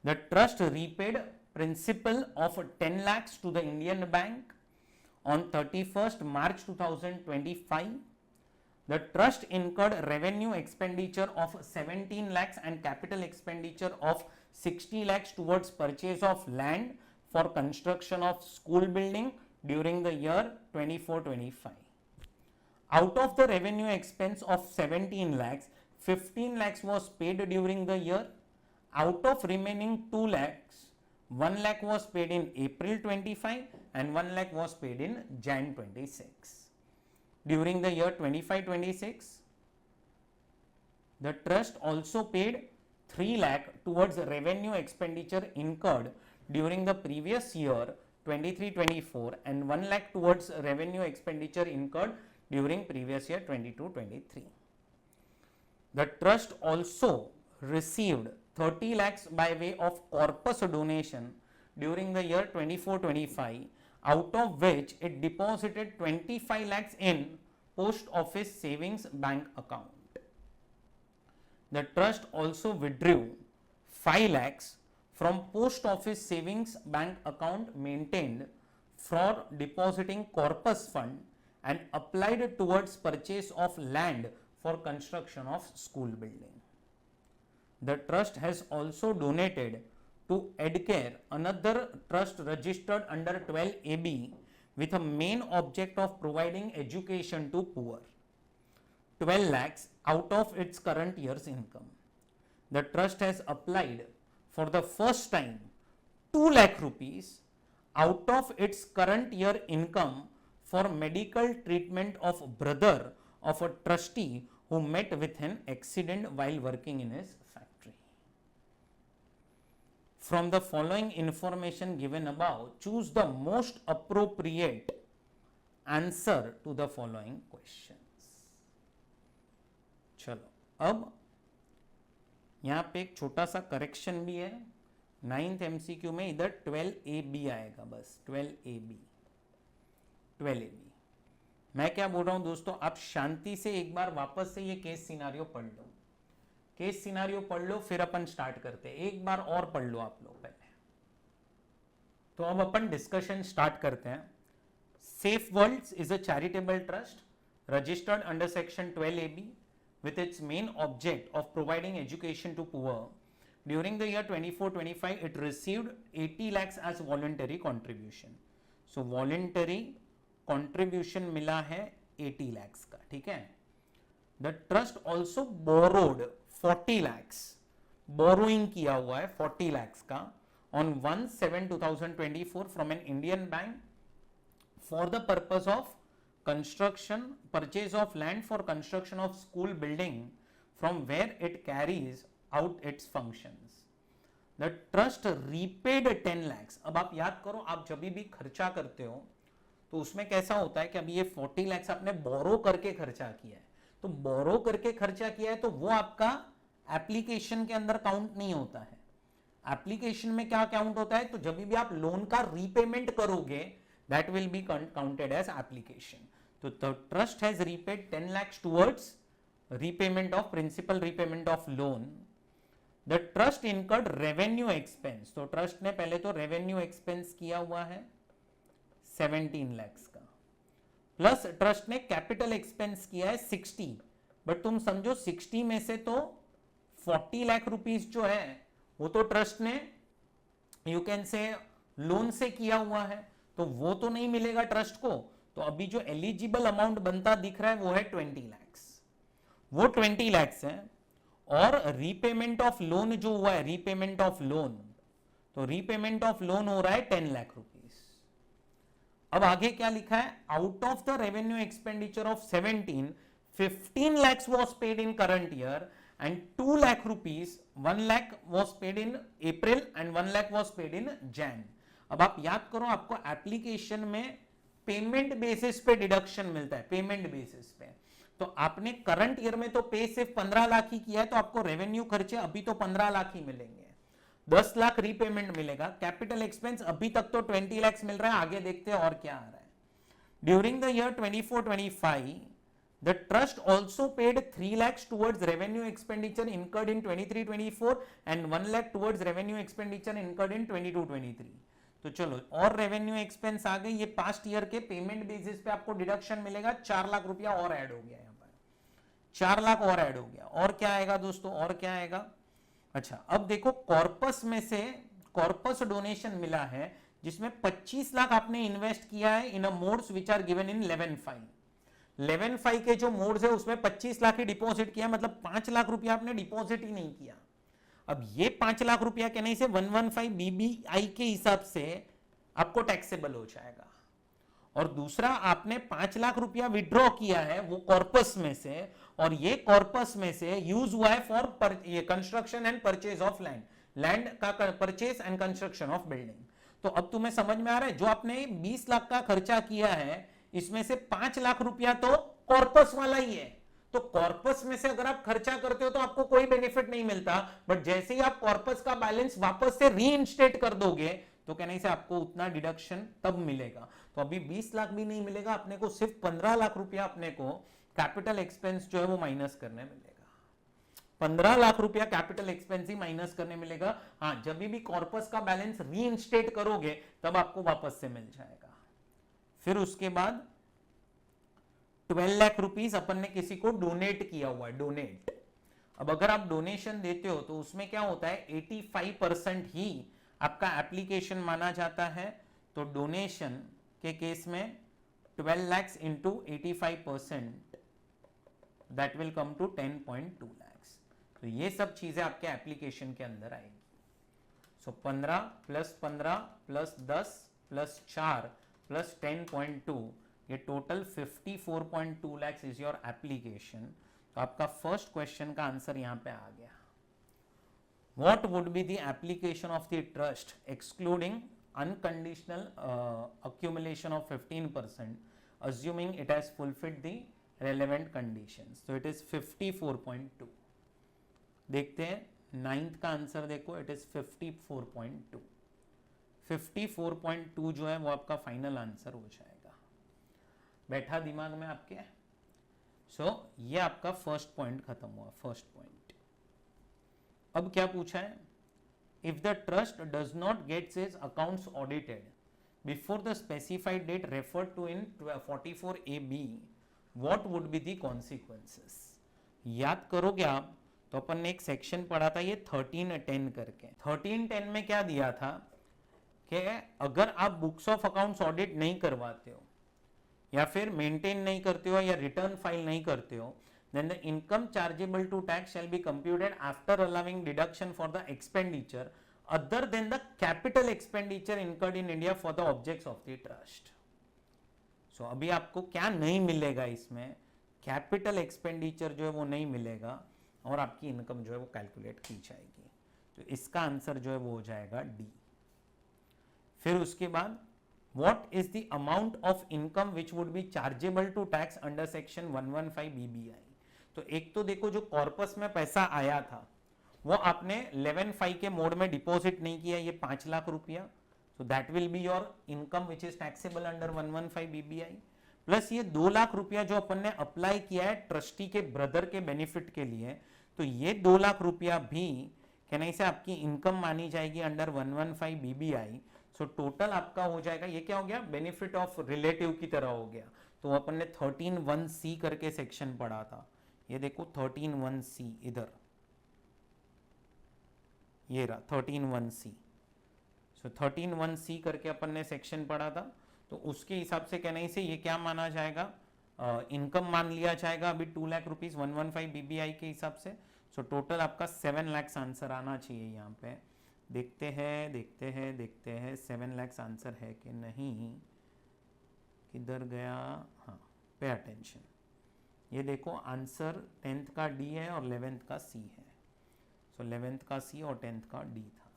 The trust repaid principal of 10 lakhs to the Indian Bank on 31st March 2025. The trust incurred revenue expenditure of 17 lakhs and capital expenditure of 60 lakhs towards purchase of land for construction of school building during the year 24-25. Out of the revenue expense of 17 lakhs, 15 lakhs was paid during the year. Out of remaining 2 lakhs, 1 lakh was paid in April 25 and 1 lakh was paid in Jan 26. During the year 25-26, the trust also paid 3 lakh towards revenue expenditure incurred during the previous year 23-24 and 1 lakh towards revenue expenditure incurred during previous year 22-23. The trust also received 30 lakhs by way of corpus donation during the year 24-25 out of which it deposited 25 lakhs in post office savings bank account. The trust also withdrew 5 lakhs from post office savings bank account maintained for depositing corpus fund and applied towards purchase of land for construction of school building. The trust has also donated to EdCare, another trust registered under 12AB with a main object of providing education to poor, 12 lakhs out of its current year's income. The trust has applied for the first time 2 lakh rupees out of its current year income for medical treatment of brother of a trustee who met with an accident while working in his factory. From the following information given above, choose the most appropriate answer to the following questions. चलो अब यहाँ पे एक छोटा सा correction भी है. 9th MCQ में इधर 12AB आएगा, बस 12AB. मैं क्या बोल रहा हूं दोस्तों, आप शांति से एक बार वापस से ये केस सिनारियो पढ़ लो. केस सिनारियो पढ़ लो, फिर अपन स्टार्ट करते हैं. एक बार और पढ़ लो आप लोग पहले. तो अब अपन डिस्कशन स्टार्ट करते हैं. Safe Worlds is a charitable trust registered under section 12AB with its main object of providing education to poor. During the year 24-25 it received 80 lakhs as voluntary contribution. So voluntary contribution मिला है 80 lakhs का. ठीक है. The trust also borrowed 40 lakhs, borrowing किया हुआ है 40 lakhs का on 1/7/2024 from an Indian bank for the purpose of construction, purchase of land for construction of school building from where it carries out its functions. The trust repaid 10 lakhs. अब आप याद करो, आप जब भी खर्चा करते हो तो उसमें कैसा होता है कि अभी ये 40 lakhs आपने बोरो करके खर्चा किया है. तो बोरो करके खर्चा किया है तो वो आपका एप्लीकेशन के अंदर काउंट नहीं होता है. एप्लीकेशन में क्या काउंट होता है, तो जब भी आप लोन का रीपेमेंट करोगे that will be counted as application. So the trust has repaid 10 lakhs towards repayment of principal repayment of loan. The trust incurred revenue expense. तो ट्रस्ट ने पहले तो रेवेन्यू एक्सपेंस किया हुआ है 17 lakhs का, प्लस ट्रस्ट ने कैपिटल एक्सपेंस किया है 60. बट तुम समझो 60 में से तो 40 लाख रुपीस जो है वो तो ट्रस्ट ने यू कैन से लोन से किया हुआ है, तो वो तो नहीं मिलेगा ट्रस्ट को. तो अभी जो एलिजिबल अमाउंट बनता दिख रहा है वो है 20 lakhs. वो 20 lakhs है. और रीपेमेंट ऑफ लोन जो हुआ है, रीपेमेंट ऑफ लोन, तो रीपेमेंट ऑफ लोन हो रहा है 10 लाख रुपीस. अब आगे क्या लिखा है, out of the revenue expenditure of 17, 15 lakhs was paid in current year and 2 lakh rupees, 1 lakh was paid in April and 1 lakh was paid in Jan. अब आप याद करो, आपको एप्लीकेशन में पेमेंट बेसिस पे डिडक्शन मिलता है, पेमेंट बेसिस पे. तो आपने करंट ईयर में तो पे सिर्फ 15 लाख ही किया है, तो आपको रेवेन्यू खर्चे अभी तो 15 लाख ही मिलेंगे. 10 लाख रीपेमेंट मिलेगा. कैपिटल एक्सपेंस अभी तक तो 20 lakhs मिल रहा है. आगे देखते हैं और क्या आ रहा है. During the year 24-25 the trust also paid 3 lakhs towards revenue expenditure incurred in 23-24 and 1 lakh towards revenue expenditure incurred in 22-23. तो चलो और रेवेन्यू एक्सपेंस आ गई. ये पास्ट ईयर के पेमेंट बेसिस पे आपको डिडक्शन मिलेगा. 4 लाख रुपया और ऐड हो गया. यहाँ पर 4 लाख और ऐड हो गया. और क्या आएगा दोस्तों, और क्या आएगा. अच्छा अब देखो, कॉर्पस में से कॉर्पस डोनेशन मिला है जिसमें 25 लाख आपने इन्वेस्ट किया है in a modes which are given in 11/5. 11/5 के जो मोड्स है उसमें 25 लाख ही डिपॉजिट किया, मतलब 5 लाख रुपया आपने डिपॉजिट ही नहीं किया. अब ये 5 लाख रुपया के नहीं से 115 BBI के हिसाब से आपको टैक्सेबल हो जाएगा. और दूसरा, आपने 5 लाख रुपया विड्रॉ किया है वो कॉर्पस में से, और ये कॉर्पस में से यूज हुआ है फॉर ये construction and purchase of land, land का purchase and construction of building. तो अब तुम्हें समझ में आ रहा है, जो आपने 20 लाख का खर्चा किया है इसमें से 5 लाख रुपया तो कॉर्पस वाला ही है. तो कॉर्पस में से अगर आप खर्चा करते हो तो आपको कोई बेनिफिट नहीं मिलता, बट जैसे ही आप कॉर्पस का बैलेंस वापस से रीइंस्टेट कर दोगे तो कहने से आपको उतना डिडक्शन तब मिलेगा। तो अभी 20 लाख भी नहीं मिलेगा, अपने को सिर्फ 15 लाख रुपया अपने को कैपिटल एक्सपेंस जो है वो माइनस करने मिलेगा। 15 लाख रुपया कैपिटल एक्सपेंस ही माइनस करने मिलेगा। हाँ, जब भी कॉर्पस का बैलेंस रीइंस्टेट करोगे तब आपको वापस से मिल जाएगा। फिर उसके बाद 12 लाख रुपीस अपन ने किसी को डोनेट किया हुआ है, डोनेट। अब अगर आप डोनेशन देते हो तो उसमें क्या होता है, 85% ही आपका एप्लीकेशन माना जाता है। तो डोनेशन के केस में 12 lakhs into 85% that will come to 10.2 lakhs। तो ये सब चीजें आपके एप्लीकेशन के अंदर आएगी। सो 15 प्लस 15 प्लस 10 प्लस 4 प्लस 10.2, ये total 54.2 lakhs is your application. तो आपका फर्स्ट क्वेश्चन का आंसर यहां पे आ गया। What would be the application of the trust excluding unconditional accumulation of 15%, assuming it has fulfilled the relevant conditions? So it is 54.2. देखते हैं ninth का answer देखो, इट इज 54.2। 54.2 जो है वो आपका फाइनल आंसर हो जाएगा। बैठा दिमाग में आपके? ये आपका फर्स्ट पॉइंट खत्म हुआ, फर्स्ट पॉइंट। अब क्या पूछा है, if the trust does not gets his accounts audited before the specified date referred to in 44AB, what would be the consequences? याद करोगे आप तो अपन ने एक सेक्शन पढ़ा था ये 1310 करके। 1310 में क्या दिया था कि अगर आप बुक्स ऑफ अकाउंट्स ऑडिट नहीं करवाते हो या फिर मेंटेन नहीं करते हो या रिटर्न फाइल नहीं करते हो, then the income chargeable to tax shall be computed after allowing deduction for the expenditure other than the capital expenditure incurred in India for the objects of the trust. So अभी आपको क्या नहीं मिलेगा इसमें, capital expenditure जो है वो नहीं मिलेगा और आपकी इनकम जो है वो कैलकुलेट की जाएगी। तो इसका आंसर जो है वो हो जाएगा डी। फिर उसके बाद what is the amount of income which would be chargeable to tax under section 115 BBI? तो एक तो देखो जो कॉर्पस में पैसा आया था वो आपने 11(5) के मोड में डिपॉजिट नहीं किया, ये 5 लाख रुपया, so that will be your income which is taxable under 115 BBI, plus ये 2 लाख रुपया जो अपन ने अप्लाई किया है ट्रस्टी के ब्रदर के बेनिफिट के लिए, तो ये 2 लाख रुपया भी कहने से आपकी इनकम मानी जाएगी अंडर 115 BBI। सो टोटल आपका हो जाएगा, ये क्या हो गया, बेनिफिट ऑफ रिलेटिव की तरह हो गया। तो अपन ने 13(1)(c) करके सेक्शन पढ़ा था, ये देखो 13(1)(c) इधर, ये रहा 13(1)(c). सो 13(1)(c) करके अपन ने सेक्शन पढ़ा था, तो उसके हिसाब से कहने से ये क्या माना जाएगा, इनकम मान लिया जाएगा अभी 2 लाख रुपीज 115 BBI के हिसाब से। सो टोटल आपका 7 लाख आंसर आना चाहिए यहाँ पे। देखते हैं 7 लाख आंसर है कि नहीं, किधर गया, हाँ पे अटेंशन। ये देखो आंसर 10th का डी है और 11th का सी है। सो 11th का सी और 10th का डी था।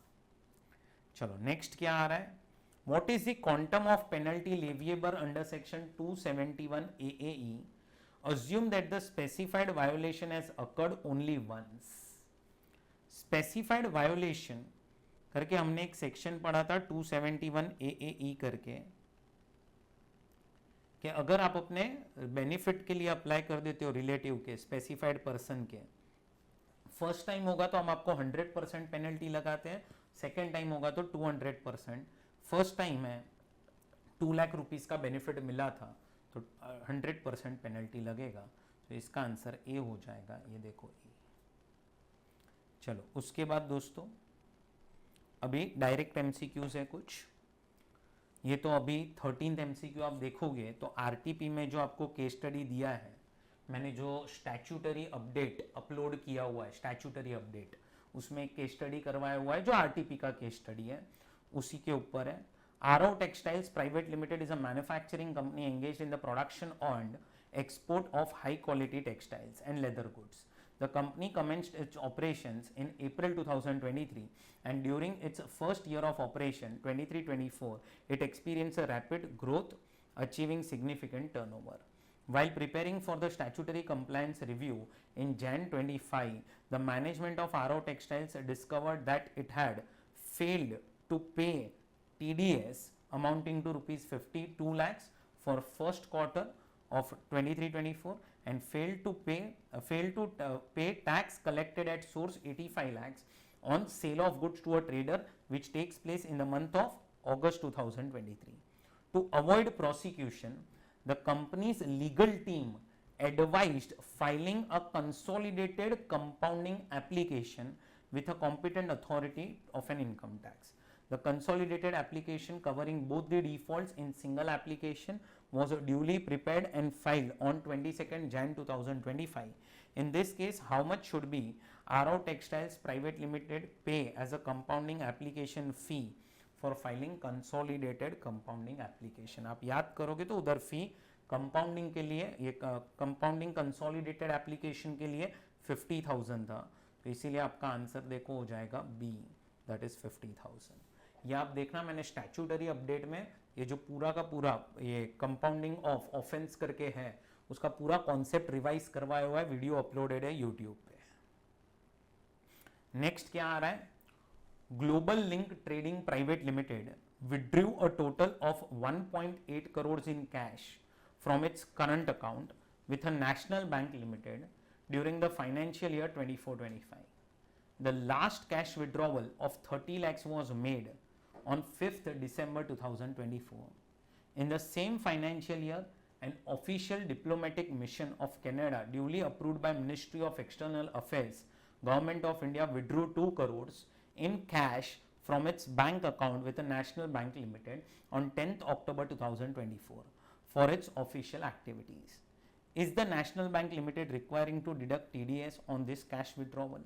चलो नेक्स्ट क्या आ रहा है, what is the quantum of penalty leviable under section 271 AAE assume that the specified violation has occurred only once। Specified violation करके हमने एक सेक्शन पढ़ा था 271 AAE करके, कि अगर आप अपने बेनिफिट के लिए अप्लाई कर देते हो रिलेटिव के, स्पेसिफाइड पर्सन के, फर्स्ट टाइम होगा तो हम आपको 100% पेनल्टी लगाते हैं, सेकेंड टाइम होगा तो 200%। फर्स्ट टाइम है 2 लाख रुपीज का बेनिफिट मिला था तो 100% पेनल्टी लगेगा। तो इसका आंसर ए हो जाएगा, ये देखो ए। चलो उसके बाद दोस्तों अभी डायरेक्ट एमसीक्यूज है कुछ, ये तो अभी 13th एमसीक्यू आप देखोगे तो आरटीपी में जो आपको केस स्टडी दिया है, मैंने जो स्टैट्यूटरी अपडेट अपलोड किया हुआ है, स्टैट्यूटरी अपडेट, उसमें एक केस स्टडी करवाया हुआ है जो आरटीपी का केस स्टडी है, उसी के ऊपर है। RO textiles private limited is a manufacturing company engaged in the production and export of high quality textiles and leather goods. The company commenced its operations in April 2023 and during its first year of operation 23-24 it experienced a rapid growth, achieving significant turnover. While preparing for the statutory compliance review in Jan 25, the management of RO Textiles discovered that it had failed to pay TDS amounting to rupees 52 lakhs for first quarter of 23-24 and failed to pay tax collected at source 85 lakhs on sale of goods to a trader which takes place in the month of August 2023. To avoid prosecution, the company's legal team advised filing a consolidated compounding application with a competent authority of an income tax. The consolidated application covering both the defaults in single application was duly prepared and filed on 22nd Jan 2025. In this case, how much should be RO Textiles Private Limited pay as a compounding application fee for filing consolidated compounding application? आप याद करोगे तो उधर फी compounding के लिए, ये compounding consolidated application के लिए 50,000 था, तो इसीलिए आपका आंसर देखो हो जाएगा बी, दैट इज 50,000. ये आप देखना, मैंने स्टैट्यूटरी अपडेट में ये जो पूरा का पूरा ये कंपाउंडिंग ऑफ ऑफेंस करके है उसका पूरा कॉन्सेप्ट रिवाइज करवाया हुआ है, वीडियो अपलोडेड है यूट्यूब पे. नेक्स्ट क्या आ रहा है, global link trading private limited withdrew a total of 1.8 crores in cash from its current account with a national bank limited during the financial year 24-25. The last cash withdrawal of 30 lakhs was made on 5th December 2024. In the same financial year, an official diplomatic mission of Canada duly approved by Ministry of External Affairs, Government of India withdrew 2 crores in cash from its bank account with a national bank limited on 10th October 2024 for its official activities. Is the national bank limited requiring to deduct TDS on this cash withdrawal?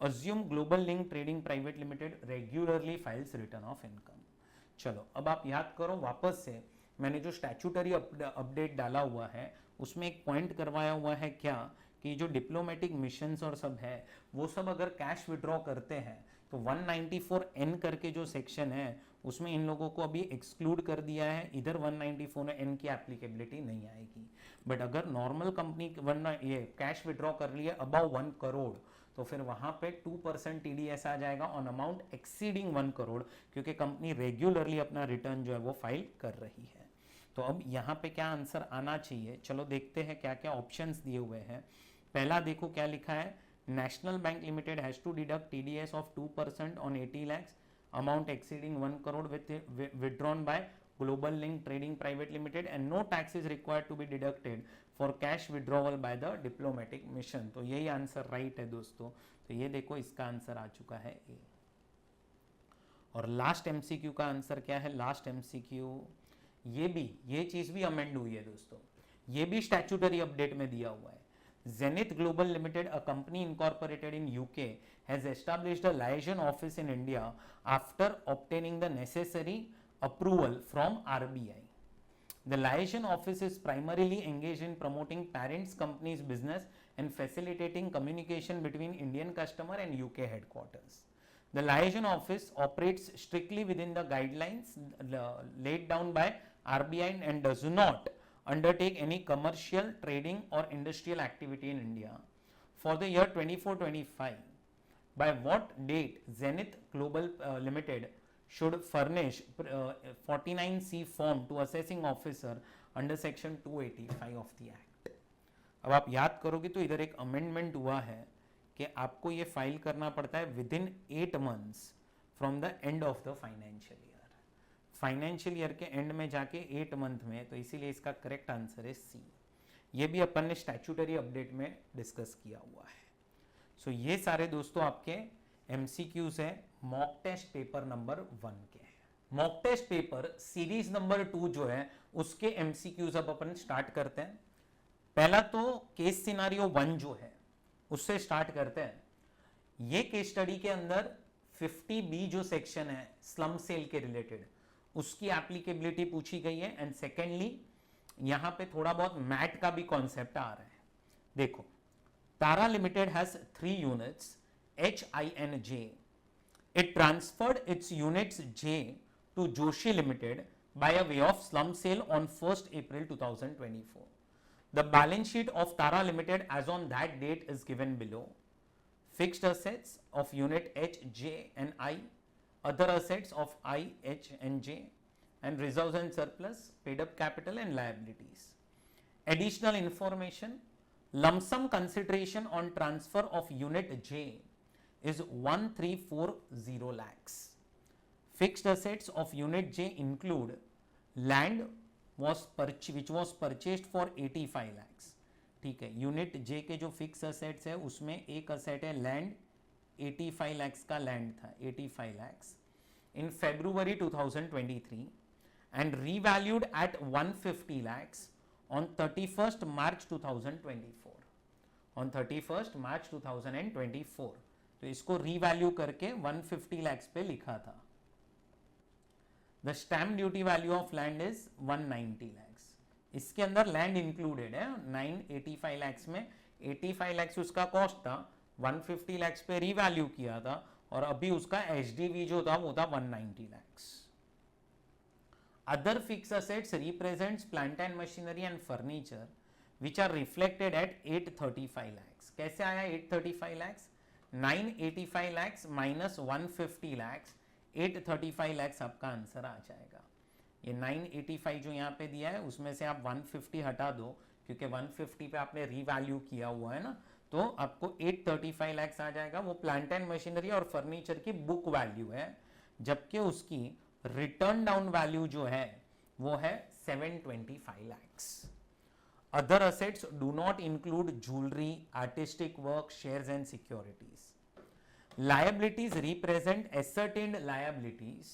Assume Global Link Trading Private Limited regularly files return of income. चलो अब आप याद करो वापस से, मैंने जो statutory update डाला हुआ है उसमें एक पॉइंट करवाया हुआ है क्या कि जो डिप्लोमेटिक मिशंस और सब है वो सब अगर कैश विड्रॉ करते हैं तो 194N करके जो सेक्शन है उसमें इन लोगों को अभी एक्सक्लूड कर दिया है, इधर 194N की एप्लीकेबिलिटी नहीं आएगी. बट अगर नॉर्मल कंपनी वरना ये कैश विड्रॉ कर लिए अबाउ 1 करोड़ तो फिर वहां पे 2% TDS आ जाएगा ऑन अमाउंट एक्सीडिंग 1 करोड़, क्योंकि कंपनी रेगुलरली अपना रिटर्न जो है वो फाइल कर रही है. तो अब यहाँ पे क्या आंसर आना चाहिए, चलो देखते हैं क्या क्या ऑप्शंस दिए हुए हैं. पहला देखो क्या लिखा है, National Bank Limited has to deduct TDS of 2% on 80 lakhs amount exceeding 1 crore withdrawn by Global Link Trading Private Limited and no tax is required to be deducted for cash withdrawal by the diplomatic mission. तो यही answer right है दोस्तों. तो ये देखो इसका answer आ चुका है ए. और लास्ट MCQ का आंसर क्या है, लास्ट MCQ ये चीज भी अमेंड हुई है दोस्तों, ये भी स्टैट्यूटरी अपडेट में दिया हुआ है. Zenith Global Limited, a company incorporated in UK, has established a liaison office in India after obtaining the necessary approval from RBI. The liaison office is primarily engaged in promoting parent company's business and facilitating communication between Indian customer and UK headquarters. The liaison office operates strictly within the guidelines laid down by RBI and does not undertake any commercial, trading or industrial activity in India. For the year 24-25, by what date Zenith Global Limited should furnish 49C form to assessing officer under section 285 of the Act? अब आप याद करोगे तो इधर एक amendment हुआ है कि आपको ये फाइल करना पड़ता है within 8 months from the end of the financial year. Financial year के एंड में जाके 8 मंथ में, तो इसीलिए इसका करेक्ट आंसर है सी. ये भी अपन ने स्टैट्यूटरी अपडेट में डिस्कस किया हुआ है. सो ये सारे दोस्तों आपके MCQs है मॉक टेस्ट पेपर नंबर 1 के. Mock test paper series number 2 जो है उसके MCQs अब अपन स्टार्ट करते हैं. पहला तो केस सिनारियो 1 जो है उससे स्टार्ट करते हैं. ये केस स्टडी के अंदर 50B जो सेक्शन है स्लम सेल के रिलेटेड उसकी एप्लीकेबिलिटी पूछी गई है. एंड सेकेंडली यहां पे थोड़ा बहुत मैट का भी कॉन्सेप्ट आ रहा है. देखो, Tara limited has 3 units HINJ. It transferred its units J to Joshi Limited by a way of slum sale on 1st April 2024. The balance sheet of Tara Limited as on that date is given below. Fixed assets of unit H, J and I other assets of I, H and J, and reserves and surplus, paid up capital and liabilities. Additional information, lump sum consideration on transfer of unit J is 1340 lakhs. Fixed assets of unit J include land which was purchased for 85 lakhs. ठीक है, unit जे के जो fix assets है उसमें एक asset है land, 85 lakhs का land था, 85 लैक्स इन February 2023 and revalued at 150 lakhs on 31st March 2024. On 31st March 2024 तो इसको रीवैल्यू करके 150 लैक्स पे लिखा था. The stamp duty value of land is 190 lakhs. इसके अंदर लैंड इंक्लूडेड है. 985 लैक्स में 85 लैक्स उसका कॉस्ट था, 150 लैक्स पे रीवैल्यू किया था और अभी उसका एचडीवी जो था वो था 190 lakhs. Other fix assets represents plant and machinery and furniture which are reflected at 835 lakhs. कैसे आया 835 लैक्स? 985 लैक्स माइनस 150 लैक्स, 835 लैक्स आपका आंसर आ जाएगा. ये 985 जो यहाँ पे दिया है उसमें से आप 150 हटा दो क्योंकि 150 पे आपने रीवैल्यू किया हुआ है ना, तो आपको 835 लैक्स आ जाएगा. वो प्लांट एंड मशीनरी और फर्नीचर की बुक वैल्यू है, जबकि उसकी रिटर्न डाउन वैल्यू जो है वो है 725 lakhs. Other assets do not include jewelry, artistic work, shares and securities. Liabilities represent ascertained liabilities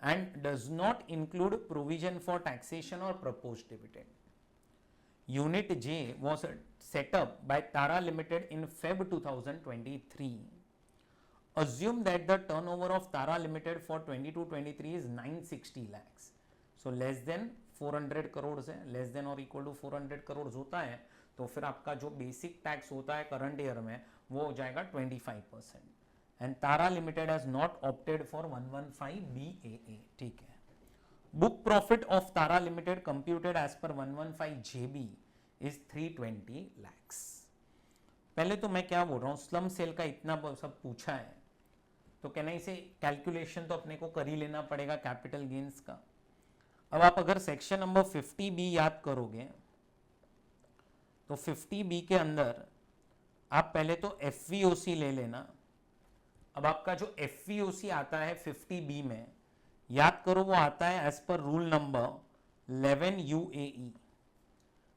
and does not include provision for taxation or proposed dividend. Unit J was set up by Tara Limited in Feb 2023. Assume that the turnover of Tara Limited for 22-23 is 960 lakhs. So less than 400 crore है, less than or equal to 400 crore होता है तो फिर आपका जो basic tax होता है current year में वो हो जाएगा 25%. And Tara limited has not opted for 115 BAA. ठीक है. Book profit of Tara limited computed as per 115 JB is 320 lakhs. पहले तो मैं क्या बोल रहा हूँ, स्लम सेल का इतना सब पूछा है तो कहना इसे कैलकुलेशन तो अपने को कर ही लेना पड़ेगा कैपिटल गेन्स का. अब आप अगर सेक्शन नंबर 50B याद करोगे तो 50B के अंदर आप पहले तो FVOC ले लेना. अब आपका जो FVOC आता है 50B में, याद करो वो आता है as per rule number 11 UAE.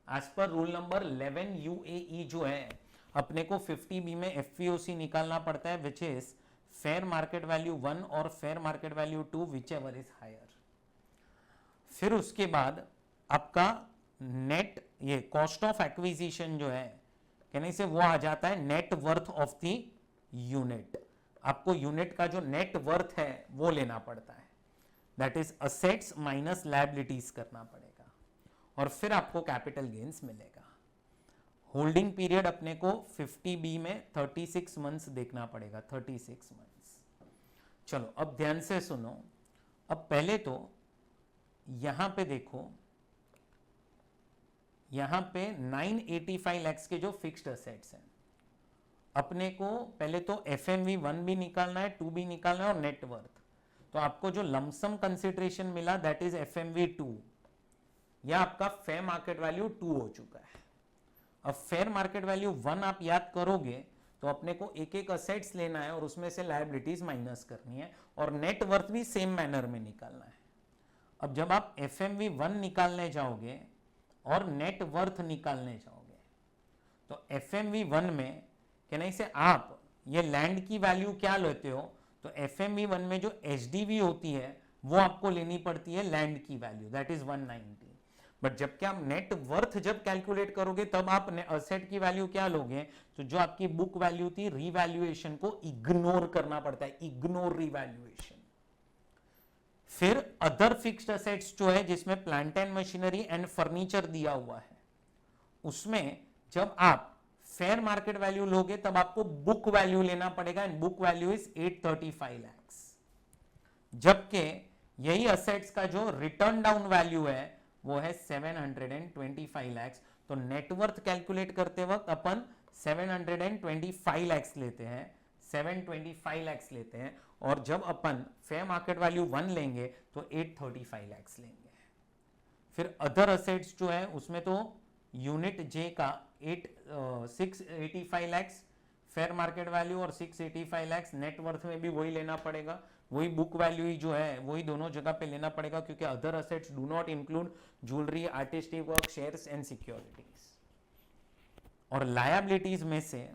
As per rule number 11 UAE जो है अपने को 50B में FVOC निकालना पड़ता है which is fair market value 1 और fair market value 2 whichever is higher. फिर उसके बाद आपका नेट ये कॉस्ट ऑफ एक्विजिशन जो है कहने से वो आ जाता है net worth of the unit. आपको यूनिट का जो नेट वर्थ है वो लेना पड़ता है, that is assets minus liabilities करना पड़ेगा और फिर आपको कैपिटल गेन्स मिलेगा. होल्डिंग पीरियड अपने को 50B में 36 मंथ्स देखना पड़ेगा, 36 मंथ्स. चलो अब ध्यान से सुनो. अब पहले तो यहां पे देखो, यहां पे 985 लैक्स के जो फिक्स्ड असेट्स हैं अपने को पहले तो FMV 1 भी निकालना है, 2 भी निकालना है और नेटवर्थ. तो आपको जो लमसम कंसिडरेशन मिला दैट इज FMV 2, या आपका फेयर मार्केट वैल्यू 2 हो चुका है. अब फेयर मार्केट वैल्यू 1 आप याद करोगे तो अपने को एक एक असेट्स लेना है और उसमें से लायबिलिटीज माइनस करनी है और नेटवर्थ भी सेम मैनर में निकालना है. अब जब आप FMV 1 निकालने जाओगे और नेट वर्थ निकालने जाओगे तो FMV 1 में कहना इसे आप ये लैंड की वैल्यू क्या लेते हो, तो FMV 1 में जो HDV होती है वो आपको लेनी पड़ती है लैंड की वैल्यू, दैट इज 190. बट जबकि आप नेट वर्थ जब कैलकुलेट करोगे तब आप असेट की वैल्यू क्या लोगे, तो जो आपकी बुक वैल्यू थी रीवैल्यूएशन को इग्नोर करना पड़ता है, इग्नोर रीवैल्यूएशन. फिर अदर फिक्स्ड असेट्स जो है जिसमें plant and machinery and furniture दिया हुआ है, उसमें जब आप फेयर मार्केट वैल्यू लोगे तब आपको बुक वैल्यू लेना पड़ेगा and book value is 835 lakhs. जबकि यही असेट्स का जो रिटर्न डाउन वैल्यू है वो है 725 लैक्स. तो नेटवर्थ कैलकुलेट करते वक्त अपन 725 लैक्स लेते हैं, 725 लैक्स लेते हैं, और जब अपन फेयर मार्केट वैल्यू 1 लेंगे तो 835 लैक्स लेंगे। फिर अदर असेट्स जो है उसमें तो यूनिट जे का 685 लैक्स फेयर मार्केट वैल्यू और 685 लैक्स नेट वर्थ में भी वही लेना पड़ेगा, वही बुक वैल्यू ही जो है वही दोनों जगह पे लेना पड़ेगा, क्योंकि other assets do not include jewellery, artistic work, shares and securities. और लायबिलिटीज में से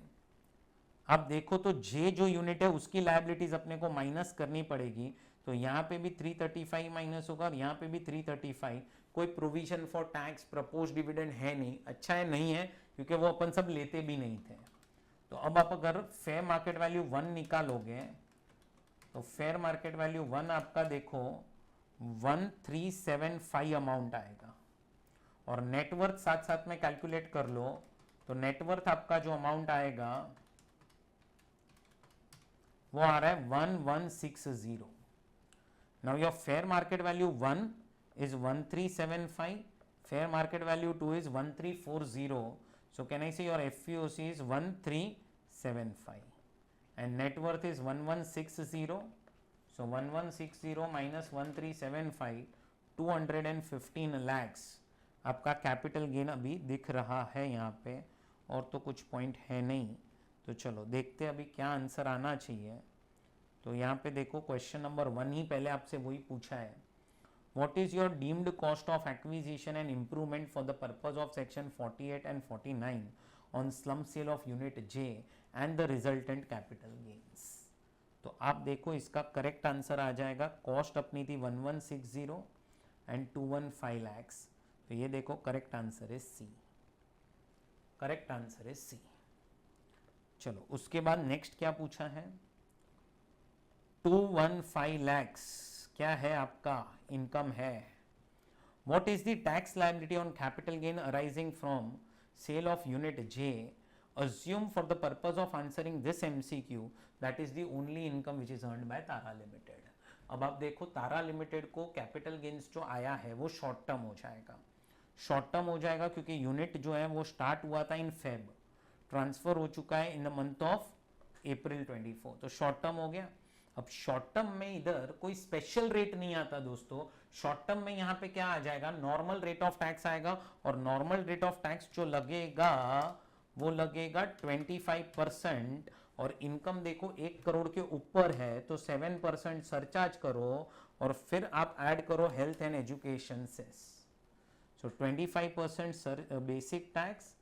अब देखो तो जे जो यूनिट है उसकी लायबिलिटीज अपने को माइनस करनी पड़ेगी, तो यहाँ पे भी 335 माइनस होगा और यहाँ पे भी 335। कोई provision for tax, propose dividend है नहीं, अच्छा है नहीं है क्योंकि वो अपन सब लेते भी नहीं थे। तो अब आप अगर फेयर मार्केट वैल्यू 1 निकालोगे तो फेयर मार्केट वैल्यू 1 आपका देखो 1375 अमाउंट आएगा, और नेटवर्थ साथ साथ में कैलकुलेट कर लो तो नेटवर्थ आपका जो अमाउंट आएगा वो आ रहा है 1160। Now your fair market value 1 is 1375, fair market value 2 is 1340, so can I say your FVOC is 1375 and net worth is 1160, so 1160 minus 1375 215 lakhs आपका कैपिटल गेन अभी दिख रहा है यहाँ पे, और तो कुछ पॉइंट है नहीं। तो चलो देखते हैं अभी क्या आंसर आना चाहिए। तो यहाँ पे देखो क्वेश्चन नंबर 1 ही पहले आपसे वही पूछा है, what is your deemed cost of acquisition and improvement for the purpose of section 48 and 49 on slum sale of unit J and the resultant capital gains। तो आप देखो इसका करेक्ट आंसर आ जाएगा, कॉस्ट अपनी थी 1160 एंड 215 लैक्स, तो ये देखो करेक्ट आंसर है सी, करेक्ट आंसर है सी। चलो उसके बाद नेक्स्ट क्या पूछा है, 215 लैक्स क्या है आपका इनकम है। What is the tax liability on capital gain arising from sale of unit J? Assume for the purpose of answering this MCQ that is the only income which is earned by Tara Limited। अब आप देखो Tara limited को capital gains जो आया है वो short term हो जाएगा, शॉर्ट टर्म हो जाएगा क्योंकि यूनिट जो है वो स्टार्ट हुआ था इन फेब, ट्रांसफर हो चुका है in the month of April 24, तो शॉर्ट टर्म हो गया। अब शॉर्ट टर्म में इधर कोई स्पेशल रेट नहीं आता दोस्तों, शॉर्ट टर्म में यहाँ पे क्या आ जाएगा, नॉर्मल रेट ऑफ टैक्स आएगा, और नॉर्मल रेट ऑफ टैक्स जो लगेगा वो लगेगा 25%, और इनकम देखो 1 करोड़ के ऊपर है तो 7% सरचार्ज करो, और फिर आप ऐड करो health and education cess, so 25% basic tax,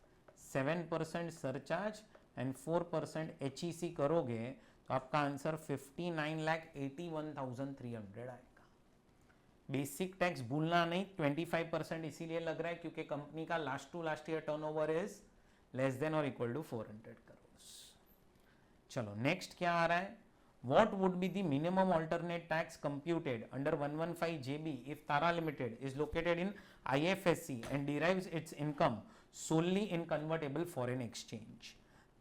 7% surcharge and 4% HEC करोगे तो आपका आंसर 59,81,300 आएगा। बेसिक टैक्स भूलना नहीं, 25% इसीलिए लग रहा है क्योंकि कंपनी का last to last year turnover is less than or equal to 400 crore. चलो नेक्स्ट क्या आ रहा है, what would be the minimum alternate tax computed under 115 JB if Tara Limited is located in IFSC and derives its income solely in convertible foreign exchange।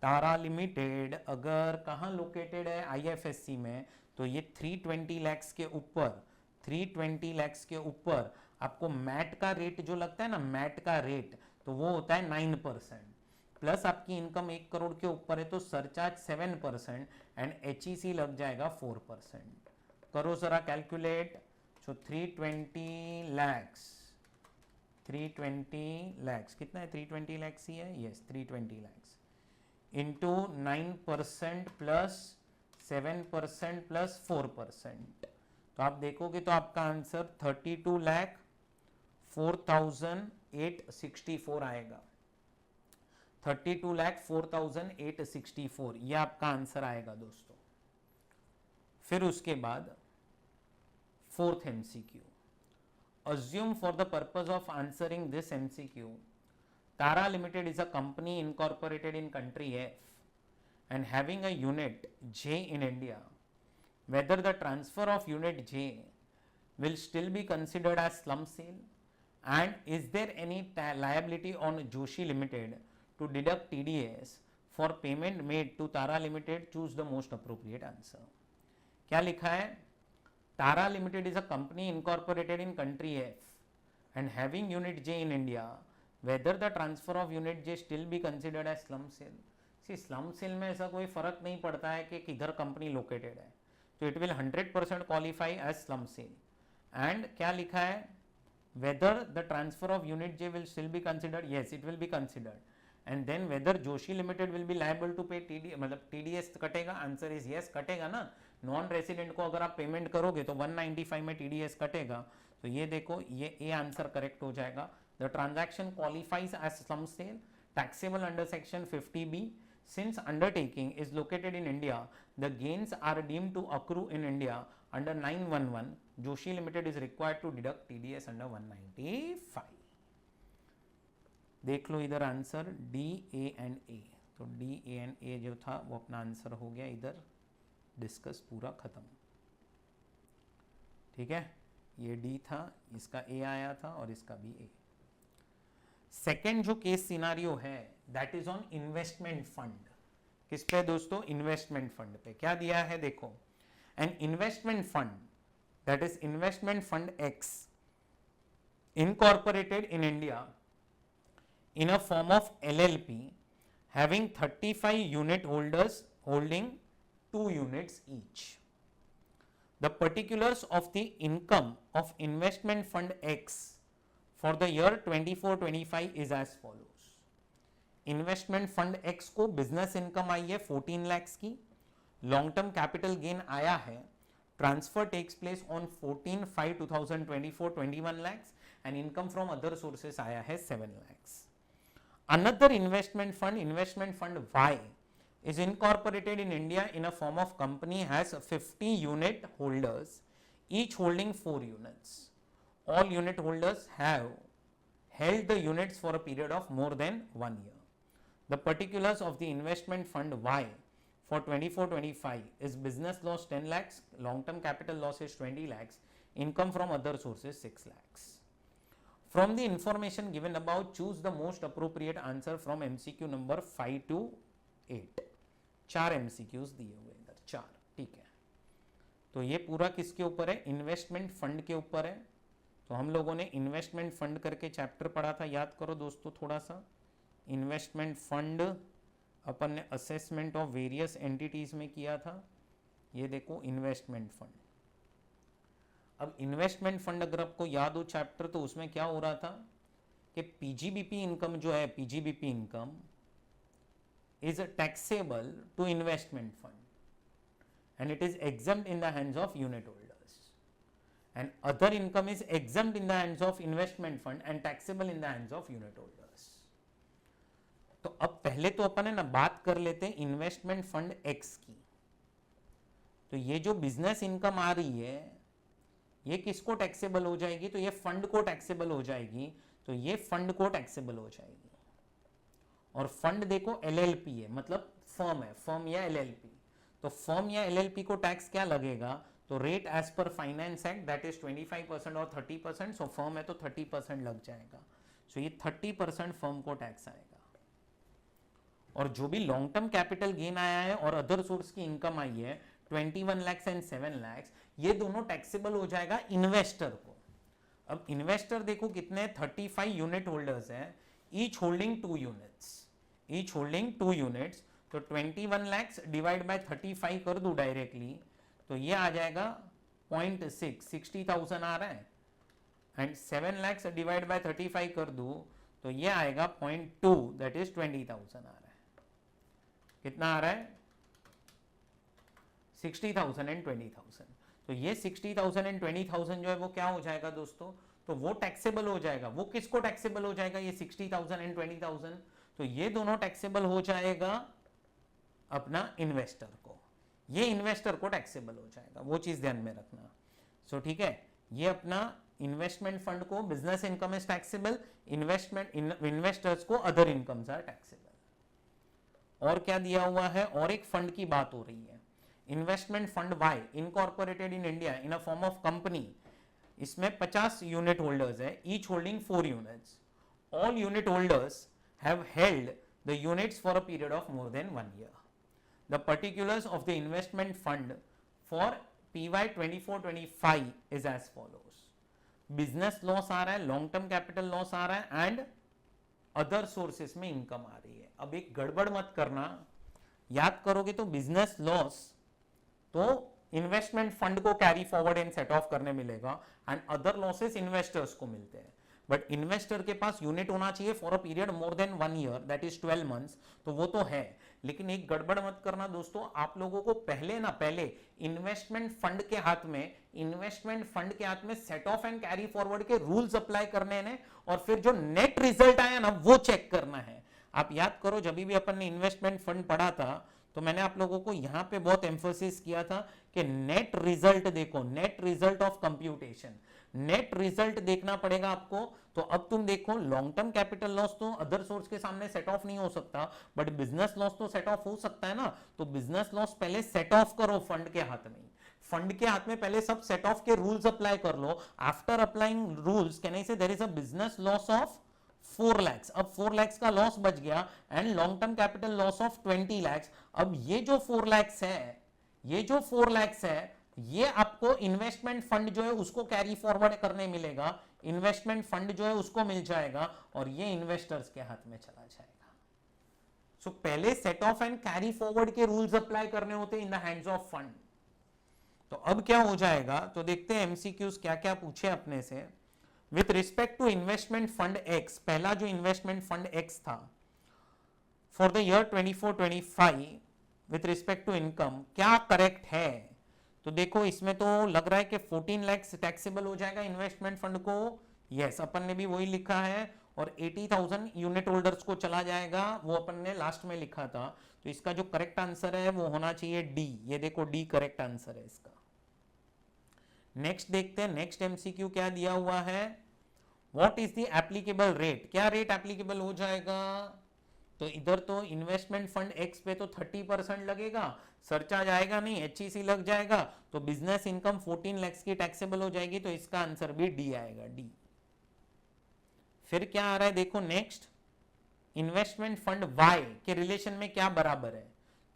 Tara limited अगर कहाँ located है IFSC में, तो ये 320 लैक्स के ऊपर, 320 लैक्स के ऊपर आपको मैट का रेट जो लगता है ना, मैट का रेट तो वो होता है 9%, प्लस आपकी इनकम 1 करोड़ के ऊपर है तो सरचार्ज 7% एंड HEC लग जाएगा 4%। करो जरा कैलकुलेट, सो 320 लैक्स, 320 लैक्स कितना है, 320 लैक्स ही है, yes 320 lakhs into 9% plus 7% plus 4%, तो आप देखोगे तो आपका आंसर 32,04,864 आएगा, 32,04,864 ये आपका आंसर आएगा दोस्तों। फिर उसके बाद fourth MCQ, assume for the purpose of answering this MCQ Tara Limited is a company incorporated in country F and having a unit J in India, whether the transfer of unit J will still be considered as slum sale, and is there any liability on Joshi Limited to deduct TDS for payment made to Tara Limited? Choose the most appropriate answer। क्या लिखा है, Tara Limited is a company incorporated in country F and having unit J in India, whether the transfer of unit J still be considered as slum sale। C slump sale में ऐसा कोई फर्क नहीं पड़ता है कि किधर कंपनी लोकेटेड है, तो it will 100% qualify as slum sale. And क्या लिखा है, whether the transfer of unit J will still be considered, yes it will be considered. And then whether Joshi Limited will be liable to pay TD, मतलब TDS कटेगा, answer is yes, कटेगा ना. Non resident को अगर आप payment करोगे तो 195 में TDS कटेगा. तो ये देखो, ये ए आंसर करेक्ट हो जाएगा. The transaction qualifies as slum sale, taxable under section 50B. Since undertaking is located in India, the gains are deemed to accrue in India under 911. Joshi Limited is required to deduct TDS under 195. देख लो इधर answer D, A and ए. तो D, A and ए जो था वो अपना answer हो गया. इधर डिस्कस पूरा खत्म. ठीक है, ये डी था, इसका ए आया था और इसका भी ए. सेकेंड जो केस सिनारियो है that is on investment fund. किस पे दोस्तों, इन्वेस्टमेंट फंड पे. क्या दिया है देखो, an investment fund that is investment fund x incorporated in India in a form of LLP having 35 unit holders holding 2 units each. The particulars of the income of investment fund X for the year 24-25 is as follows. Investment fund x को business income आई है 14 lakhs की, long term capital gain आया है, transfer takes place on 14/5/2024 21 lakhs and income from other sources आया है 7 lakhs. Another investment fund Y is incorporated in India in a form of company, has 50 unit holders, each holding 4 units. All unit holders have held the units for a period of more than 1 year. The particulars of the investment fund Y for 24-25 is business loss 10 lakhs, long term capital loss is 20 lakhs, income from other sources 6 lakhs. From the information given above, choose the most appropriate answer from MCQ number 5 to 8. 4 MCQs दिए हुए इधर 4. ठीक है, तो ये पूरा किसके ऊपर है, इन्वेस्टमेंट फंड के ऊपर है. तो हम लोगों ने इन्वेस्टमेंट फंड करके चैप्टर पढ़ा था, याद करो दोस्तों थोड़ा सा. इन्वेस्टमेंट फंड अपन ने असेसमेंट ऑफ वेरियस एंटिटीज में किया था. ये देखो इन्वेस्टमेंट फंड. अब इन्वेस्टमेंट फंड अगर आपको याद हो चैप्टर, तो उसमें क्या हो रहा था कि पीजीबीपी इनकम जो है, PGBP income is taxable to investment fund and it is exempt in the hands of unit holders, and other income is exempt in the hands of investment fund and taxable in the hands of unit holders. तो अब पहले तो अपन है ना बात कर लेते हैं इन्वेस्टमेंट फंड एक्स की. तो ये जो बिजनेस इनकम आ रही है ये किसको टैक्सेबल हो जाएगी, तो ये फंड को टैक्सेबल हो जाएगी. तो ये फंड को टैक्सेबल हो जाएगी. और फंड देखो एलएलपी है, मतलब फर्म है, फर्म या एलएलपी. तो फर्म या एलएलपी को टैक्स क्या लगेगा, तो rate as per finance act that is 25% और 30%. सो फर्म है तो 30% लग जाएगा. सो ये 30% फर्म को टैक्स आएगा. और जो भी लॉन्ग टर्म कैपिटल गेन आया है और अदर सोर्स की इनकम आई है 21 lakhs एंड 7 lakhs, ये दोनों टैक्सेबल हो जाएगा इन्वेस्टर को. अब इन्वेस्टर देखो कितने, 35 यूनिट होल्डर्स हैं, each holding 2 units, each holding 2 units. तो 21 lakhs डिवाइड बाय 35 कर दूं डायरेक्टली, तो ये आ जाएगा 0.6, 60,000 आ रहा है. एंड 7 lakhs डिवाइड बाय 35 कर दूं तो ये आएगा 0.2, दैट इज 20,000 आ रहा है. कितना आ रहा है, 60,000 एंड 20,000. तो ये 60,000 एंड 20,000 जो है वो क्या हो जाएगा दोस्तों, तो वो टैक्सेबल हो जाएगा. वो किसको टैक्सेबल हो जाएगा, ये 60,000 एंड 20,000. तो ये दोनों टैक्सेबल हो जाएगा अपना इन्वेस्टर को, ये इन्वेस्टर को टैक्सेबल हो जाएगा. वो चीज ध्यान में रखना. सो ठीक है, ये अपना इन्वेस्टमेंट फंड को business income is taxable, investors को अदर इनकम्स आर टैक्सेबल. और क्या दिया हुआ है, और एक फंड की बात हो रही है, investment fund Y incorporated in India in a form of company. इसमें 50 यूनिट होल्डर्स है, each holding 4 units. All unit holders have held the units for a period of more than 1 year. The particulars of the investment fund for PY 24-25 is as follows. Business loss आ रहा है, long term capital loss आ रहा है, and other sources में income आ रही है. अब एक गड़बड़ मत करना, याद करोगे तो बिजनेस लॉस तो इन्वेस्टमेंट फंड को carry forward and set of करने मिलेगा एंड अदर लॉसेस इन्वेस्टर्स को मिलते हैं। बट इन्वेस्टर के पास यूनिट होना चाहिए for a period more than 1 year, that is 12 months, तो वो तो है। लेकिन एक गड़बड़ मत करना दोस्तों, आप लोगों को पहले इन्वेस्टमेंट फंड के हाथ में set of and carry forward के रूल्स अप्लाई करने हैं और फिर जो नेट रिजल्ट आया ना वो चेक करना है। आप याद करो जब भी अपन ने इन्वेस्टमेंट फंड पढ़ा था तो मैंने आप लोगों को यहां पे बहुत एम्फोसिस किया था कि नेट रिजल्ट देखो, net result of computation, net result देखना पड़ेगा आपको। तो अब तुम देखो लॉन्ग टर्म कैपिटल लॉस तो अदर सोर्स के सामने सेट ऑफ नहीं हो सकता, बट बिजनेस लॉस तो सेट ऑफ हो सकता है ना। तो बिजनेस लॉस पहले सेट ऑफ करो फंड के हाथ में, फंड के हाथ में पहले सब सेट ऑफ के रूल्स अप्लाई कर लो। After applying rules can I say there is a business loss of 4 lakhs, अब 4 lakhs का लॉस बच गया and long term capital loss of 20 lakhs। अब ये जो 4 lakhs है, ये आपको इन्वेस्टमेंट फंड जो है उसको कैरी फॉरवर्ड करने मिलेगा, इन्वेस्टमेंट फंड जो है उसको मिल जाएगा और ये इन्वेस्टर्स के हाथ में चला जाएगा। सो पहले set of and carry forward के रूल्स अप्लाई करने होते इन द हैंड्स ऑफ फंड। तो अब क्या हो जाएगा, तो देखते हैं एमसीक्यूज क्या क्या पूछे अपने से। With respect to investment fund X, पहला जो इन्वेस्टमेंट फंड एक्स था for the year 24-25 with respect to income, क्या करेक्ट है? तो देखो इसमें तो लग रहा है कि 14 लाख टैक्सेबल हो जाएगा इन्वेस्टमेंट फंड को। यस, अपन ने भी वही लिखा है और 80,000 यूनिट होल्डर्स को चला जाएगा, वो अपन ने लास्ट में लिखा था। तो इसका जो करेक्ट आंसर है वो होना चाहिए डी। ये देखो डी करेक्ट आंसर है इसका। नेक्स्ट देखते हैं, नेक्स्ट एमसीक्यू क्या दिया हुआ है। What is the applicable rate, क्या रेट एप्लीकेबल हो जाएगा? तो इधर तो इन्वेस्टमेंट फंड एक्स पे तो 30% लगेगा, सरचार्ज आएगा नहीं, एचईसी लग जाएगा, तो बिजनेस इनकम 14 लाख की टैक्सेबल हो जाएगी। तो इसका आंसर भी डी आएगा, डी। फिर क्या आ रहा है देखो नेक्स्ट, इन्वेस्टमेंट फंड वाई के रिलेशन में क्या बराबर है?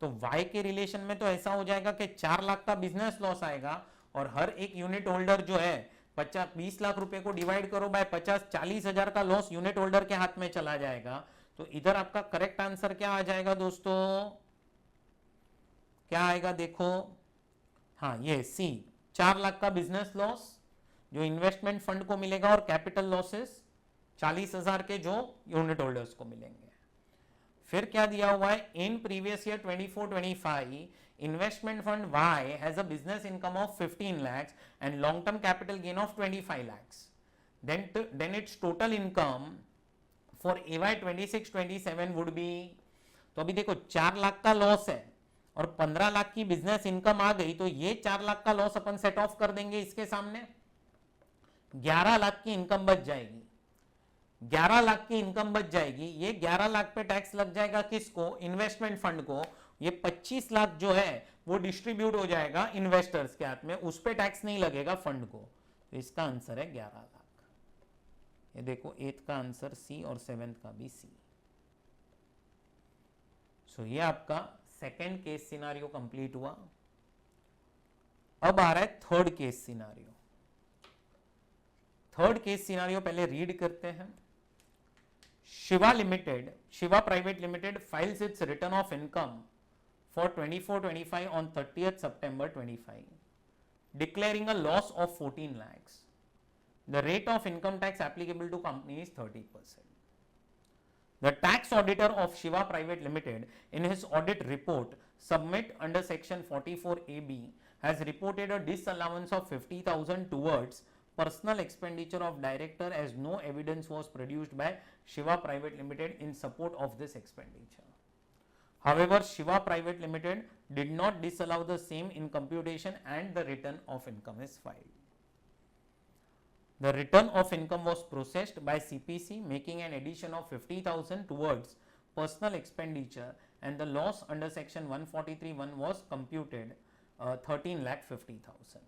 तो वाई के रिलेशन में तो ऐसा हो जाएगा कि 4 लाख का बिजनेस लॉस आएगा और हर एक यूनिट होल्डर जो है 20 लाख रुपए को डिवाइड करो बाय 50, 40,000 का लॉस यूनिट होल्डर के हाथ में चला जाएगा। तो इधर आपका करेक्ट आंसर क्या आ जाएगा दोस्तों, क्या आएगा देखो, हाँ ये सी, 4 लाख का बिजनेस लॉस जो इन्वेस्टमेंट फंड को मिलेगा और कैपिटल लॉसेस 40,000 के जो यूनिट होल्डर्स को मिलेंगे। फिर क्या दिया हुआ है, in previous year 24-25 investment fund Y has a business income of 15 lakhs and long term capital gain of 25 lakhs. Then its total income for AY 26-27 would be, तो अभी देखो 4 लाख का लॉस है और 15 लाख की बिजनेस इनकम आ गई, तो ये 4 लाख का लॉस अपन सेट ऑफ कर देंगे इसके सामने, 11 लाख की इनकम बच जाएगी, 11 लाख की इनकम बच जाएगी। ये 11 लाख पे टैक्स लग जाएगा किसको, इन्वेस्टमेंट फंड को। ये 25 लाख जो है वो डिस्ट्रीब्यूट हो जाएगा इन्वेस्टर्स के हाथ में, उस पे टैक्स नहीं लगेगा फंड को। तो इसका आंसर है 11 लाख। ये देखो 8th का आंसर सी और 7th का भी सी। सो ये आपका सेकेंड केस सिनारियो कंप्लीट हुआ। अब आ रहा है third case scenario. Third case scenario पहले रीड करते हैं। Shiva Private Limited files its return of income for 24-25 on 30th September 25, declaring a loss of 14 lakhs. The rate of income tax applicable to company is 30%. The tax auditor of Shiva Private Limited in his audit report submit under section 44AB has reported a disallowance of 50,000 towards personal expenditure of director as no evidence was produced by Shiva Private Limited in support of this expenditure. However, Shiva Private Limited did not disallow the same in computation and the return of income is filed. The return of income was processed by CPC, making an addition of 50,000 towards personal expenditure, and the loss under section 143(1) was computed 13,50,000.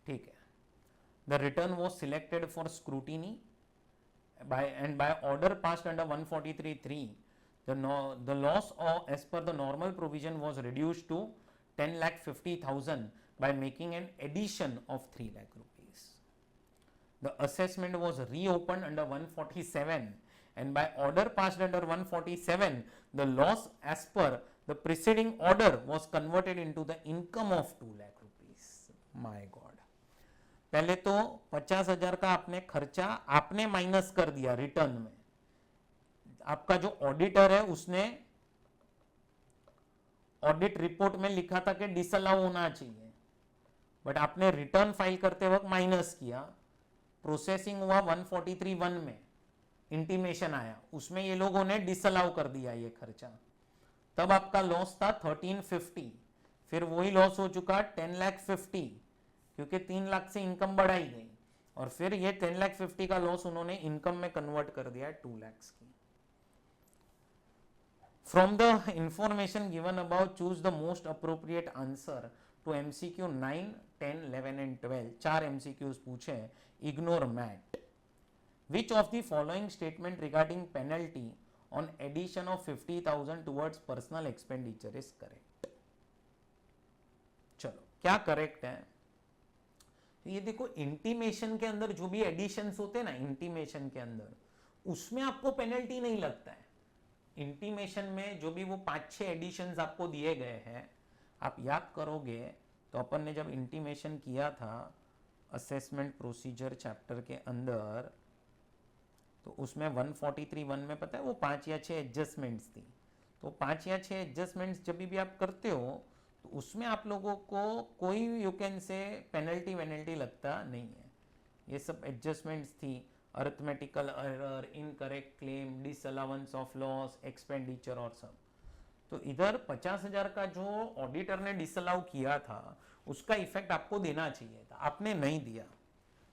ठीक है. The return was selected for scrutiny by order passed under 143(3). The loss as per the normal provision was reduced to 10,50,000 by making an addition of 3 lakh rupees. The assessment was reopened under 147 and by order passed under 147 the loss as per the preceding order was converted into the income of 2 lakh rupees. My god, पहले तो 50,000 का आपने खर्चा आपने minus कर दिया return में, आपका जो ऑडिटर है उसने ऑडिट रिपोर्ट में लिखा था कि डिसअलाउ होना चाहिए, बट आपने रिटर्न फाइल करते वक्त माइनस किया, प्रोसेसिंग हुआ 143(1) में, इंटीमेशन आया, उसमें ये लोगों ने डिसअलाउ कर दिया ये खर्चा, तब आपका लॉस था 1350, फिर वही लॉस हो चुका 10,50,000 क्योंकि 3 लाख से इनकम बढ़ाई गई, और फिर ये 10,50,000 का लॉस उन्होंने इनकम में कन्वर्ट कर दिया 2 लाख की. From the information given above, choose the most appropriate answer to MCQ 9, 10, 11 and 12. 4 MCQs पूछे, ignore MAT. Which of the following statement regarding penalty on addition of 50,000 towards personal expenditure is correct? चलो क्या correct है? ये देखो intimation के अंदर जो भी एडिशंस होते हैं ना, इंटीमेशन के अंदर उसमें आपको पेनल्टी नहीं लगता है. इंटीमेशन में जो भी वो 5-6 एडिशंस आपको दिए गए हैं, आप याद करोगे तो अपन ने जब इंटीमेशन किया था असेसमेंट प्रोसीजर चैप्टर के अंदर, तो उसमें 143(1) में पता है वो 5 या 6 एडजस्टमेंट्स थी. तो 5 या 6 एडजस्टमेंट्स जब भी आप करते हो तो उसमें आप लोगों को कोई यू कैन से पेनल्टी वेनल्टी लगता नहीं है. ये सब एडजस्टमेंट्स थी, arithmetical error, incorrect claim, disallowance of loss, expenditure और सब. तो इधर 50,000 का जो ऑडिटर ने डिसअलाउ किया था उसका इफेक्ट आपको देना चाहिए था, आपने नहीं दिया.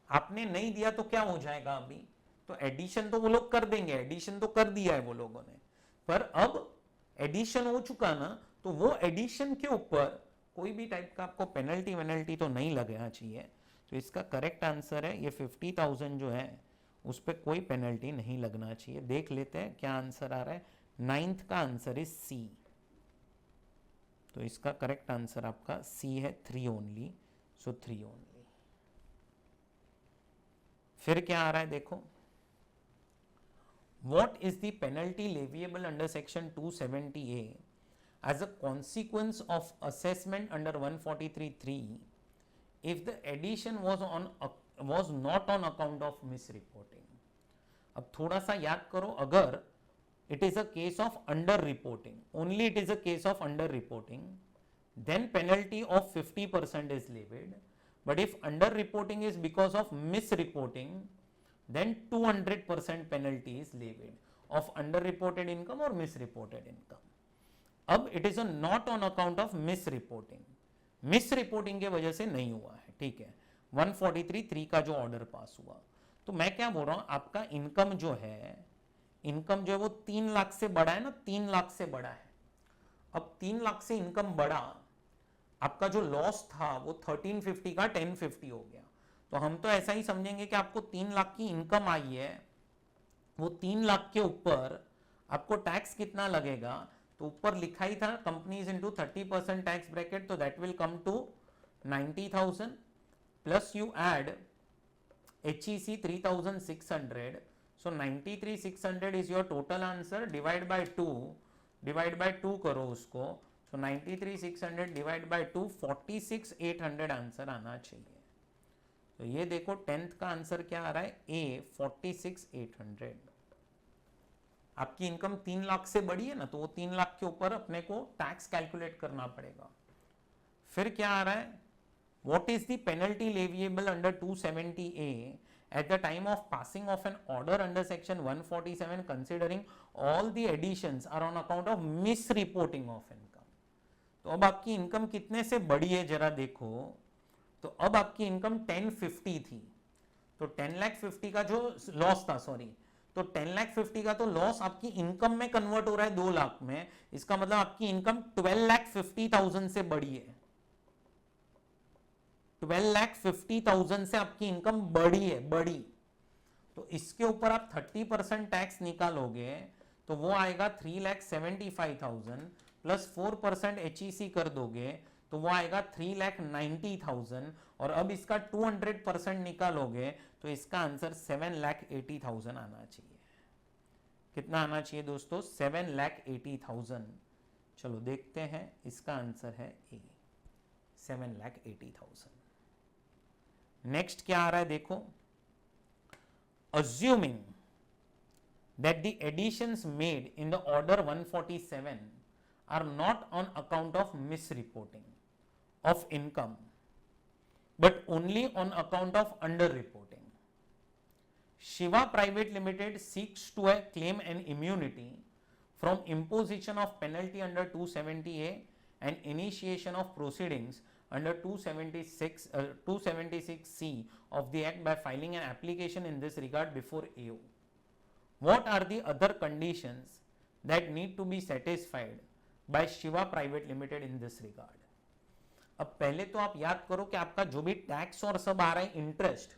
आपने नहीं दिया तो क्या हो जाएगा अभी? तो एडिशन तो वो लोग कर देंगे, एडिशन तो कर दिया है वो लोगों ने, पर अब एडिशन हो चुका ना, तो वो एडिशन के ऊपर कोई भी टाइप का आपको पेनल्टी वेनल्टी तो नहीं लगना चाहिए. तो इसका करेक्ट आंसर है ये 50,000 जो है उस पर कोई पेनल्टी नहीं लगना चाहिए. देख लेते हैं क्या आंसर आ रहा है. 9th का आंसर इज सी. तो इसका करेक्ट आंसर आपका सी है, 3 ओनली. सो 3 ओनली. फिर क्या आ रहा है देखो, what is the penalty leviable under section 270A as a consequence of assessment under 143(3) if the addition was not on account of misreporting. अब थोड़ा सा याद करो, अगर it is a case of under reporting, only it is a case of under reporting, then penalty of 50% is levied. But if under reporting is because of misreporting, then 200% penalty is levied of underreported income or misreported income. अब it is not on account of misreporting, misreporting के वजह से नहीं हुआ है, ठीक है. 143(3) का जो ऑर्डर पास हुआ, तो मैं क्या बोल रहा हूं, आपका इनकम जो है वो 3 लाख से बड़ा है ना, 3 लाख से बड़ा है. अब 3 लाख से इनकम बढ़ा, आपका जो लॉस था वो 1350 का 1050 हो गया. तो हम तो ऐसा ही समझेंगे कि आपको 3 लाख की इनकम आई है, वो 3 लाख के ऊपर आपको टैक्स कितना लगेगा, तो ऊपर लिखा ही था कंपनीज इनटू 30% टैक्स ब्रैकेट, तो that will come to 90,000 plus you add HEC 3,600. So 93,600 is your total answer. Divide by 2 करो उसको. सो 93,600 डिवाइड बाय 2, 46,800 आंसर आना चाहिए. तो ये देखो 10th का आंसर क्या आ रहा है, ए 46,800. आपकी इनकम 3 लाख से बड़ी है ना, तो वो 3 लाख के ऊपर अपने को टैक्स कैलकुलेट करना पड़ेगा. फिर क्या आ रहा है, what is the penalty leviable under 270A at the time of passing of an order under section 147 considering all the additions are on account of misreporting of income. तो अब आपकी इनकम कितने से बड़ी है जरा देखो. तो अब आपकी इनकम 1050 थी, तो 10,50,000 का जो लॉस था, तो 10,50,000 का तो लॉस आपकी इनकम में कन्वर्ट हो रहा है 2 लाख में. इसका मतलब आपकी इनकम 12,50,000 से बड़ी है. 12,50,000 से आपकी इनकम बड़ी है, बड़ी. तो इसके ऊपर आप 30% टैक्स निकालोगे तो वो आएगा 3,75,000 प्लस 4% HEC कर दोगे तो वो आएगा 3,90,000. और अब इसका 200% निकालोगे तो इसका आंसर 7,80,000 आना चाहिए. कितना आना चाहिए दोस्तों? 7,80,000। चलो देखते हैं, इसका आंसर है ए, 7,80,000। नेक्स्ट क्या आ रहा है देखो, assuming that the additions made in the order 147 are not on account of misreporting of income but only on account of underreporting. Shiva Private Limited seeks to claim an immunity from imposition of penalty under 270A and initiation of proceedings under 276C of the Act by filing an application in this regard before AO. What are the other conditions that need to be satisfied by Shiva Private Limited in this regard? अब पहले तो आप याद करो कि आपका जो भी टैक्स और सब आ रहा है इंटरेस्ट,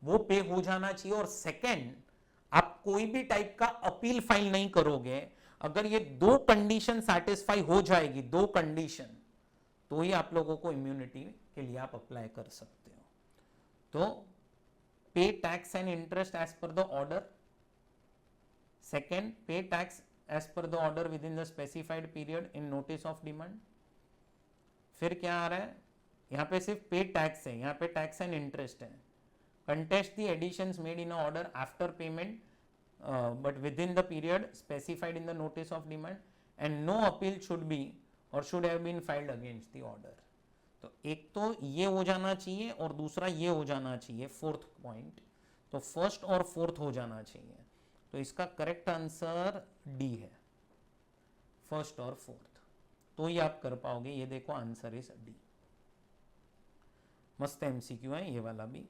वो पे हो जाना चाहिए। और सेकंड, आप कोई भी टाइप का अपील फाइल नहीं करोगे। अगर ये दो कंडीशन सैटिस्फाई हो जाएगी, दो कंडीशन, तो ही आप लोगों को इम्यूनिटी के लिए आप अप्लाई कर सकते हो। तो pay tax and interest as per the order, second pay tax as per the order within the specified period in notice of demand. फिर क्या आ रहा है, यहाँ पे सिर्फ पे टैक्स है, यहाँ पे टैक्स एंड इंटरेस्ट है। Contest the additions made in order after payment but within the period specified in the notice of demand and no appeal should be or should have been filed against the order. तो एक तो ये हो जाना चाहिए और दूसरा ये हो जाना चाहिए, फोर्थ पॉइंट। तो फर्स्ट और फोर्थ हो जाना चाहिए। तो इसका करेक्ट आंसर डी है, फर्स्ट और फोर्थ, तो ही आप कर पाओगे। ये देखो आंसर इज डी। मस्त एमसीक्यू है ये वाला भी।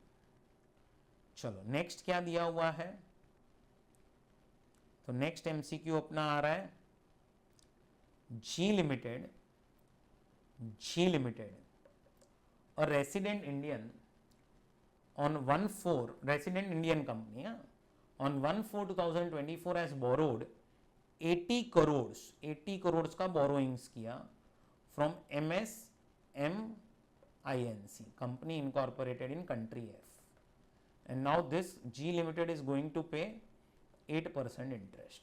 चलो नेक्स्ट क्या दिया हुआ है, तो नेक्स्ट एमसीक्यू अपना आ रहा है जी लिमिटेड और resident Indian on 1/4 resident Indian company on 1/4/2024 has borrowed 80 crores का borrowings किया from MSMINC company incorporated in country F, and now this G Limited is going to pay 8% interest.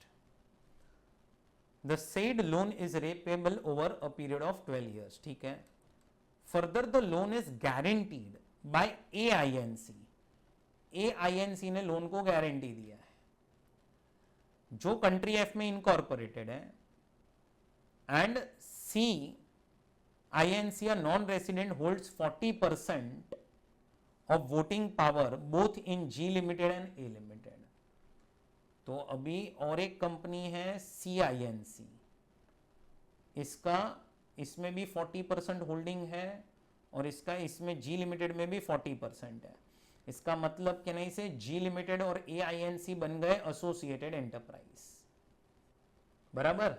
The said loan is repayable over a period of 12 years. ठीक है। Further the loan is guaranteed by AINC. AINC ने loan को guarantee दिया है, जो country F में incorporated है, and C INC a non-resident holds 40% of voting power both in G Limited and A Limited. तो अभी और एक कंपनी है CINC, इसमें भी 40% होल्डिंग है और इसमें G लिमिटेड में भी 40% है। इसका मतलब कि नहीं से G लिमिटेड और AINC बन गए एसोसिएटेड एंटरप्राइज, बराबर।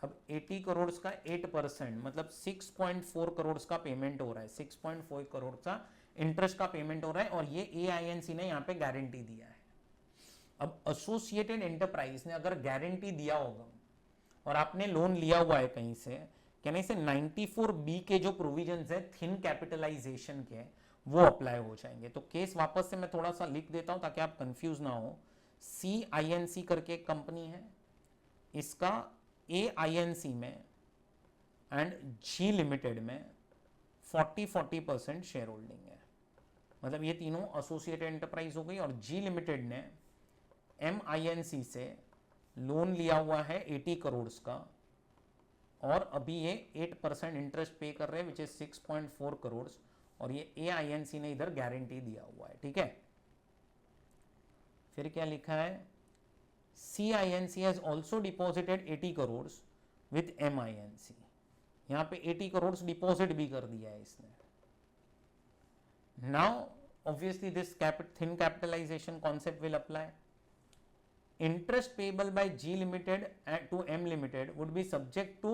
अब 80 करोड़ का 8% मतलब 6.4 करोड़ का पेमेंट हो रहा है, 6.4 करोड़ का इंटरेस्ट का पेमेंट हो रहा है, और ये AINC ने यहाँ पे गारंटी दिया है। अब एसोसिएटेड एंटरप्राइज ने अगर गारंटी दिया होगा और आपने लोन लिया हुआ है कहीं से, कहने से 94B के जो प्रोविजंस है थिन कैपिटलाइजेशन के, वो अप्लाई हो जाएंगे। तो केस वापस से मैं थोड़ा सा लिख देता हूं ताकि आप कंफ्यूज ना हो। CINC करके एक कंपनी है, इसका AINC में एंड G लिमिटेड में 40% शेयर होल्डिंग है, मतलब ये तीनों एसोसिएटेड एंटरप्राइज हो गई। और G लिमिटेड ने MINC से लोन लिया हुआ है 80 करोड़ का, और अभी ये 8% इंटरेस्ट पे कर रहे हैं, विच इज 6.4 करोड़, और ये AINC ने इधर गारंटी दिया हुआ है। ठीक है। फिर क्या लिखा है, CINC has also deposited 80 crore with MINC। यहां पे 80 करोड़ डिपॉजिट भी कर दिया है इसने। Now obviously this thin capitalisation concept will apply. Interest payable by G Limited to M Limited would be subject to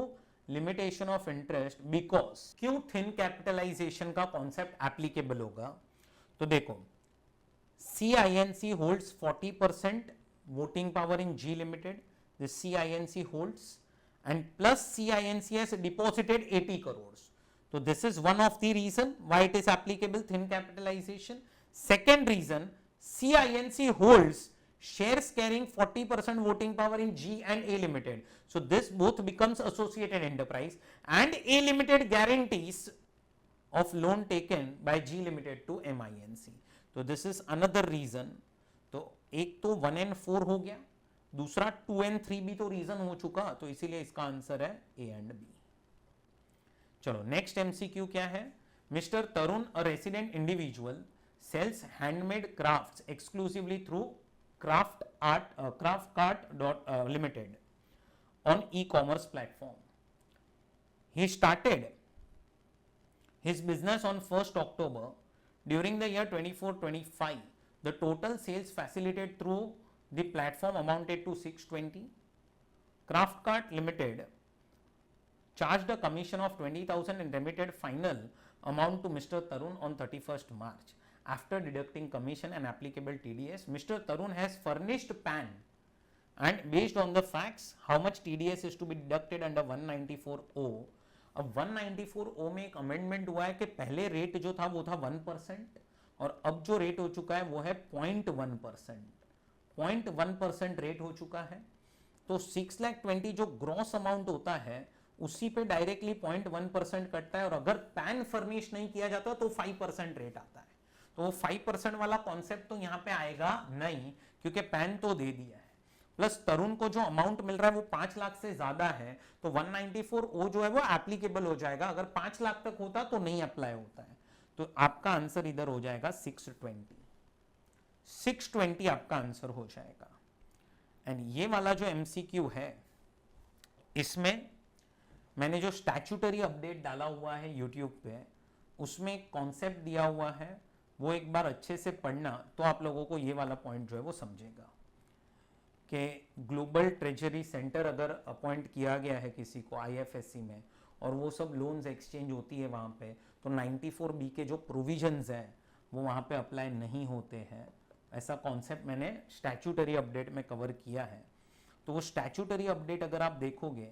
limitation of interest because क्यों thin capitalization का concept applicable होगा, तो देखो CINC holds 40% voting power in G Limited, the CINC holds, and plus CINC has deposited 80 crores. So this is one of the reason why it is applicable thin capitalization. Second reason, CINC holds shares carrying 40% voting power in G and A Limited. So this both becomes associated enterprise, and A Limited guarantees of loan taken by G Limited to MINC. तो this is another reason. तो एक तो 1 and 4 हो गया, दूसरा 2 and 3 भी तो reason हो चुका, तो इसीलिए इसका आंसर है A and B. चलो नेक्स्ट एमसीक्यू क्या है. Mister Tarun, a resident individual, sells handmade crafts exclusively through Craftcart Limited on e-commerce platform. He started his business on 1st October. During the year 24-25, the total sales facilitated through the platform amounted to 620. Craftcart Limited charged a commission of 20,000 and remitted final amount to Mr. Tarun on 31st March. After deducting commission and applicable TDS, Mr. Tarun has furnished PAN, and based on the facts, how much TDS is to be deducted under 194O. अब 194O में एक amendment हुआ है कि पहले rate जो था वो था 1%, और अब जो रेट हो चुका है वो है 0.1%. 0.1% रेट हो चुका है. तो 6,20,000 जो ग्रॉस अमाउंट होता है उसी पे डायरेक्टली 0.1% कटता है, और अगर पैन फर्निश नहीं किया जाता तो 5% रेट आता है. तो 5% वाला कॉन्सेप्ट तो यहाँ पे आएगा नहीं, क्योंकि पैन तो दे दिया है. प्लस तरुण को जो अमाउंट मिल रहा है वो 5 लाख से ज्यादा है, तो 194O जो है वो एप्लीकेबल हो जाएगा. अगर 5 लाख तक होता तो नहीं अप्लाई होता है. तो आपका आंसर इधर हो जाएगा 620 आपका आंसर हो जाएगा. एंड ये वाला जो एमसीक्यू है, इसमें मैंने जो स्टैट्यूटरी अपडेट डाला हुआ है यूट्यूब पे, उसमें एक कॉन्सेप्ट दिया हुआ है, वो एक बार अच्छे से पढ़ना तो आप लोगों को ये वाला पॉइंट जो है वो समझेगा कि ग्लोबल ट्रेजरी सेंटर अगर अपॉइंट किया गया है किसी को IFSC में, और वो सब लोन्स एक्सचेंज होती है वहाँ पे, तो 94B के जो प्रोविजंस हैं वो वहाँ पे अप्लाई नहीं होते हैं. ऐसा कॉन्सेप्ट मैंने स्टैट्यूटरी अपडेट में कवर किया है. तो वो स्टैट्यूटरी अपडेट अगर आप देखोगे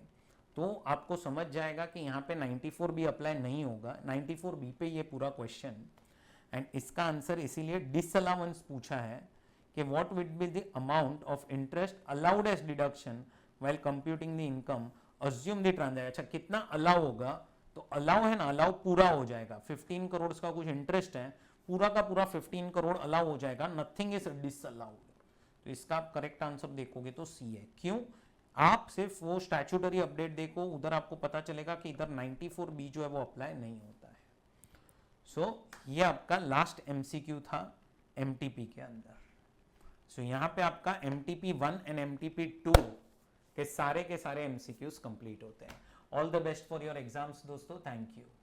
तो आपको समझ जाएगा कि यहाँ पे 94B अप्लाई नहीं होगा. 94B पे ये पूरा क्वेश्चन, एंड इसका आंसर इसीलिए डिसअलाउंस पूछा है कि what will be the amount of interest allowed as deduction while computing the income, assume the transaction. अच्छा, कितना अलाउ होगा, तो अलाउ है ना, अलाउ पूरा हो जाएगा. 15 करोड़ का कुछ इंटरेस्ट है, पूरा का पूरा 15 करोड़ अलाउ हो जाएगा. Nothing is disallowed. तो इसका आप करेक्ट आंसर देखोगे तो सी है. क्यों? आप सिर्फ वो स्टैट्यूटरी अपडेट देखो, उधर आपको पता चलेगा कि इधर 94B जो है वो अप्लाई नहीं होता है. सो ये आपका लास्ट एमसीक्यू था MTP के अंदर. सो यहाँ पे आपका MTP 1 एंड MTP 2 के सारे MCQs कंप्लीट होते हैं. All the best for your exams दोस्तों. Thank you.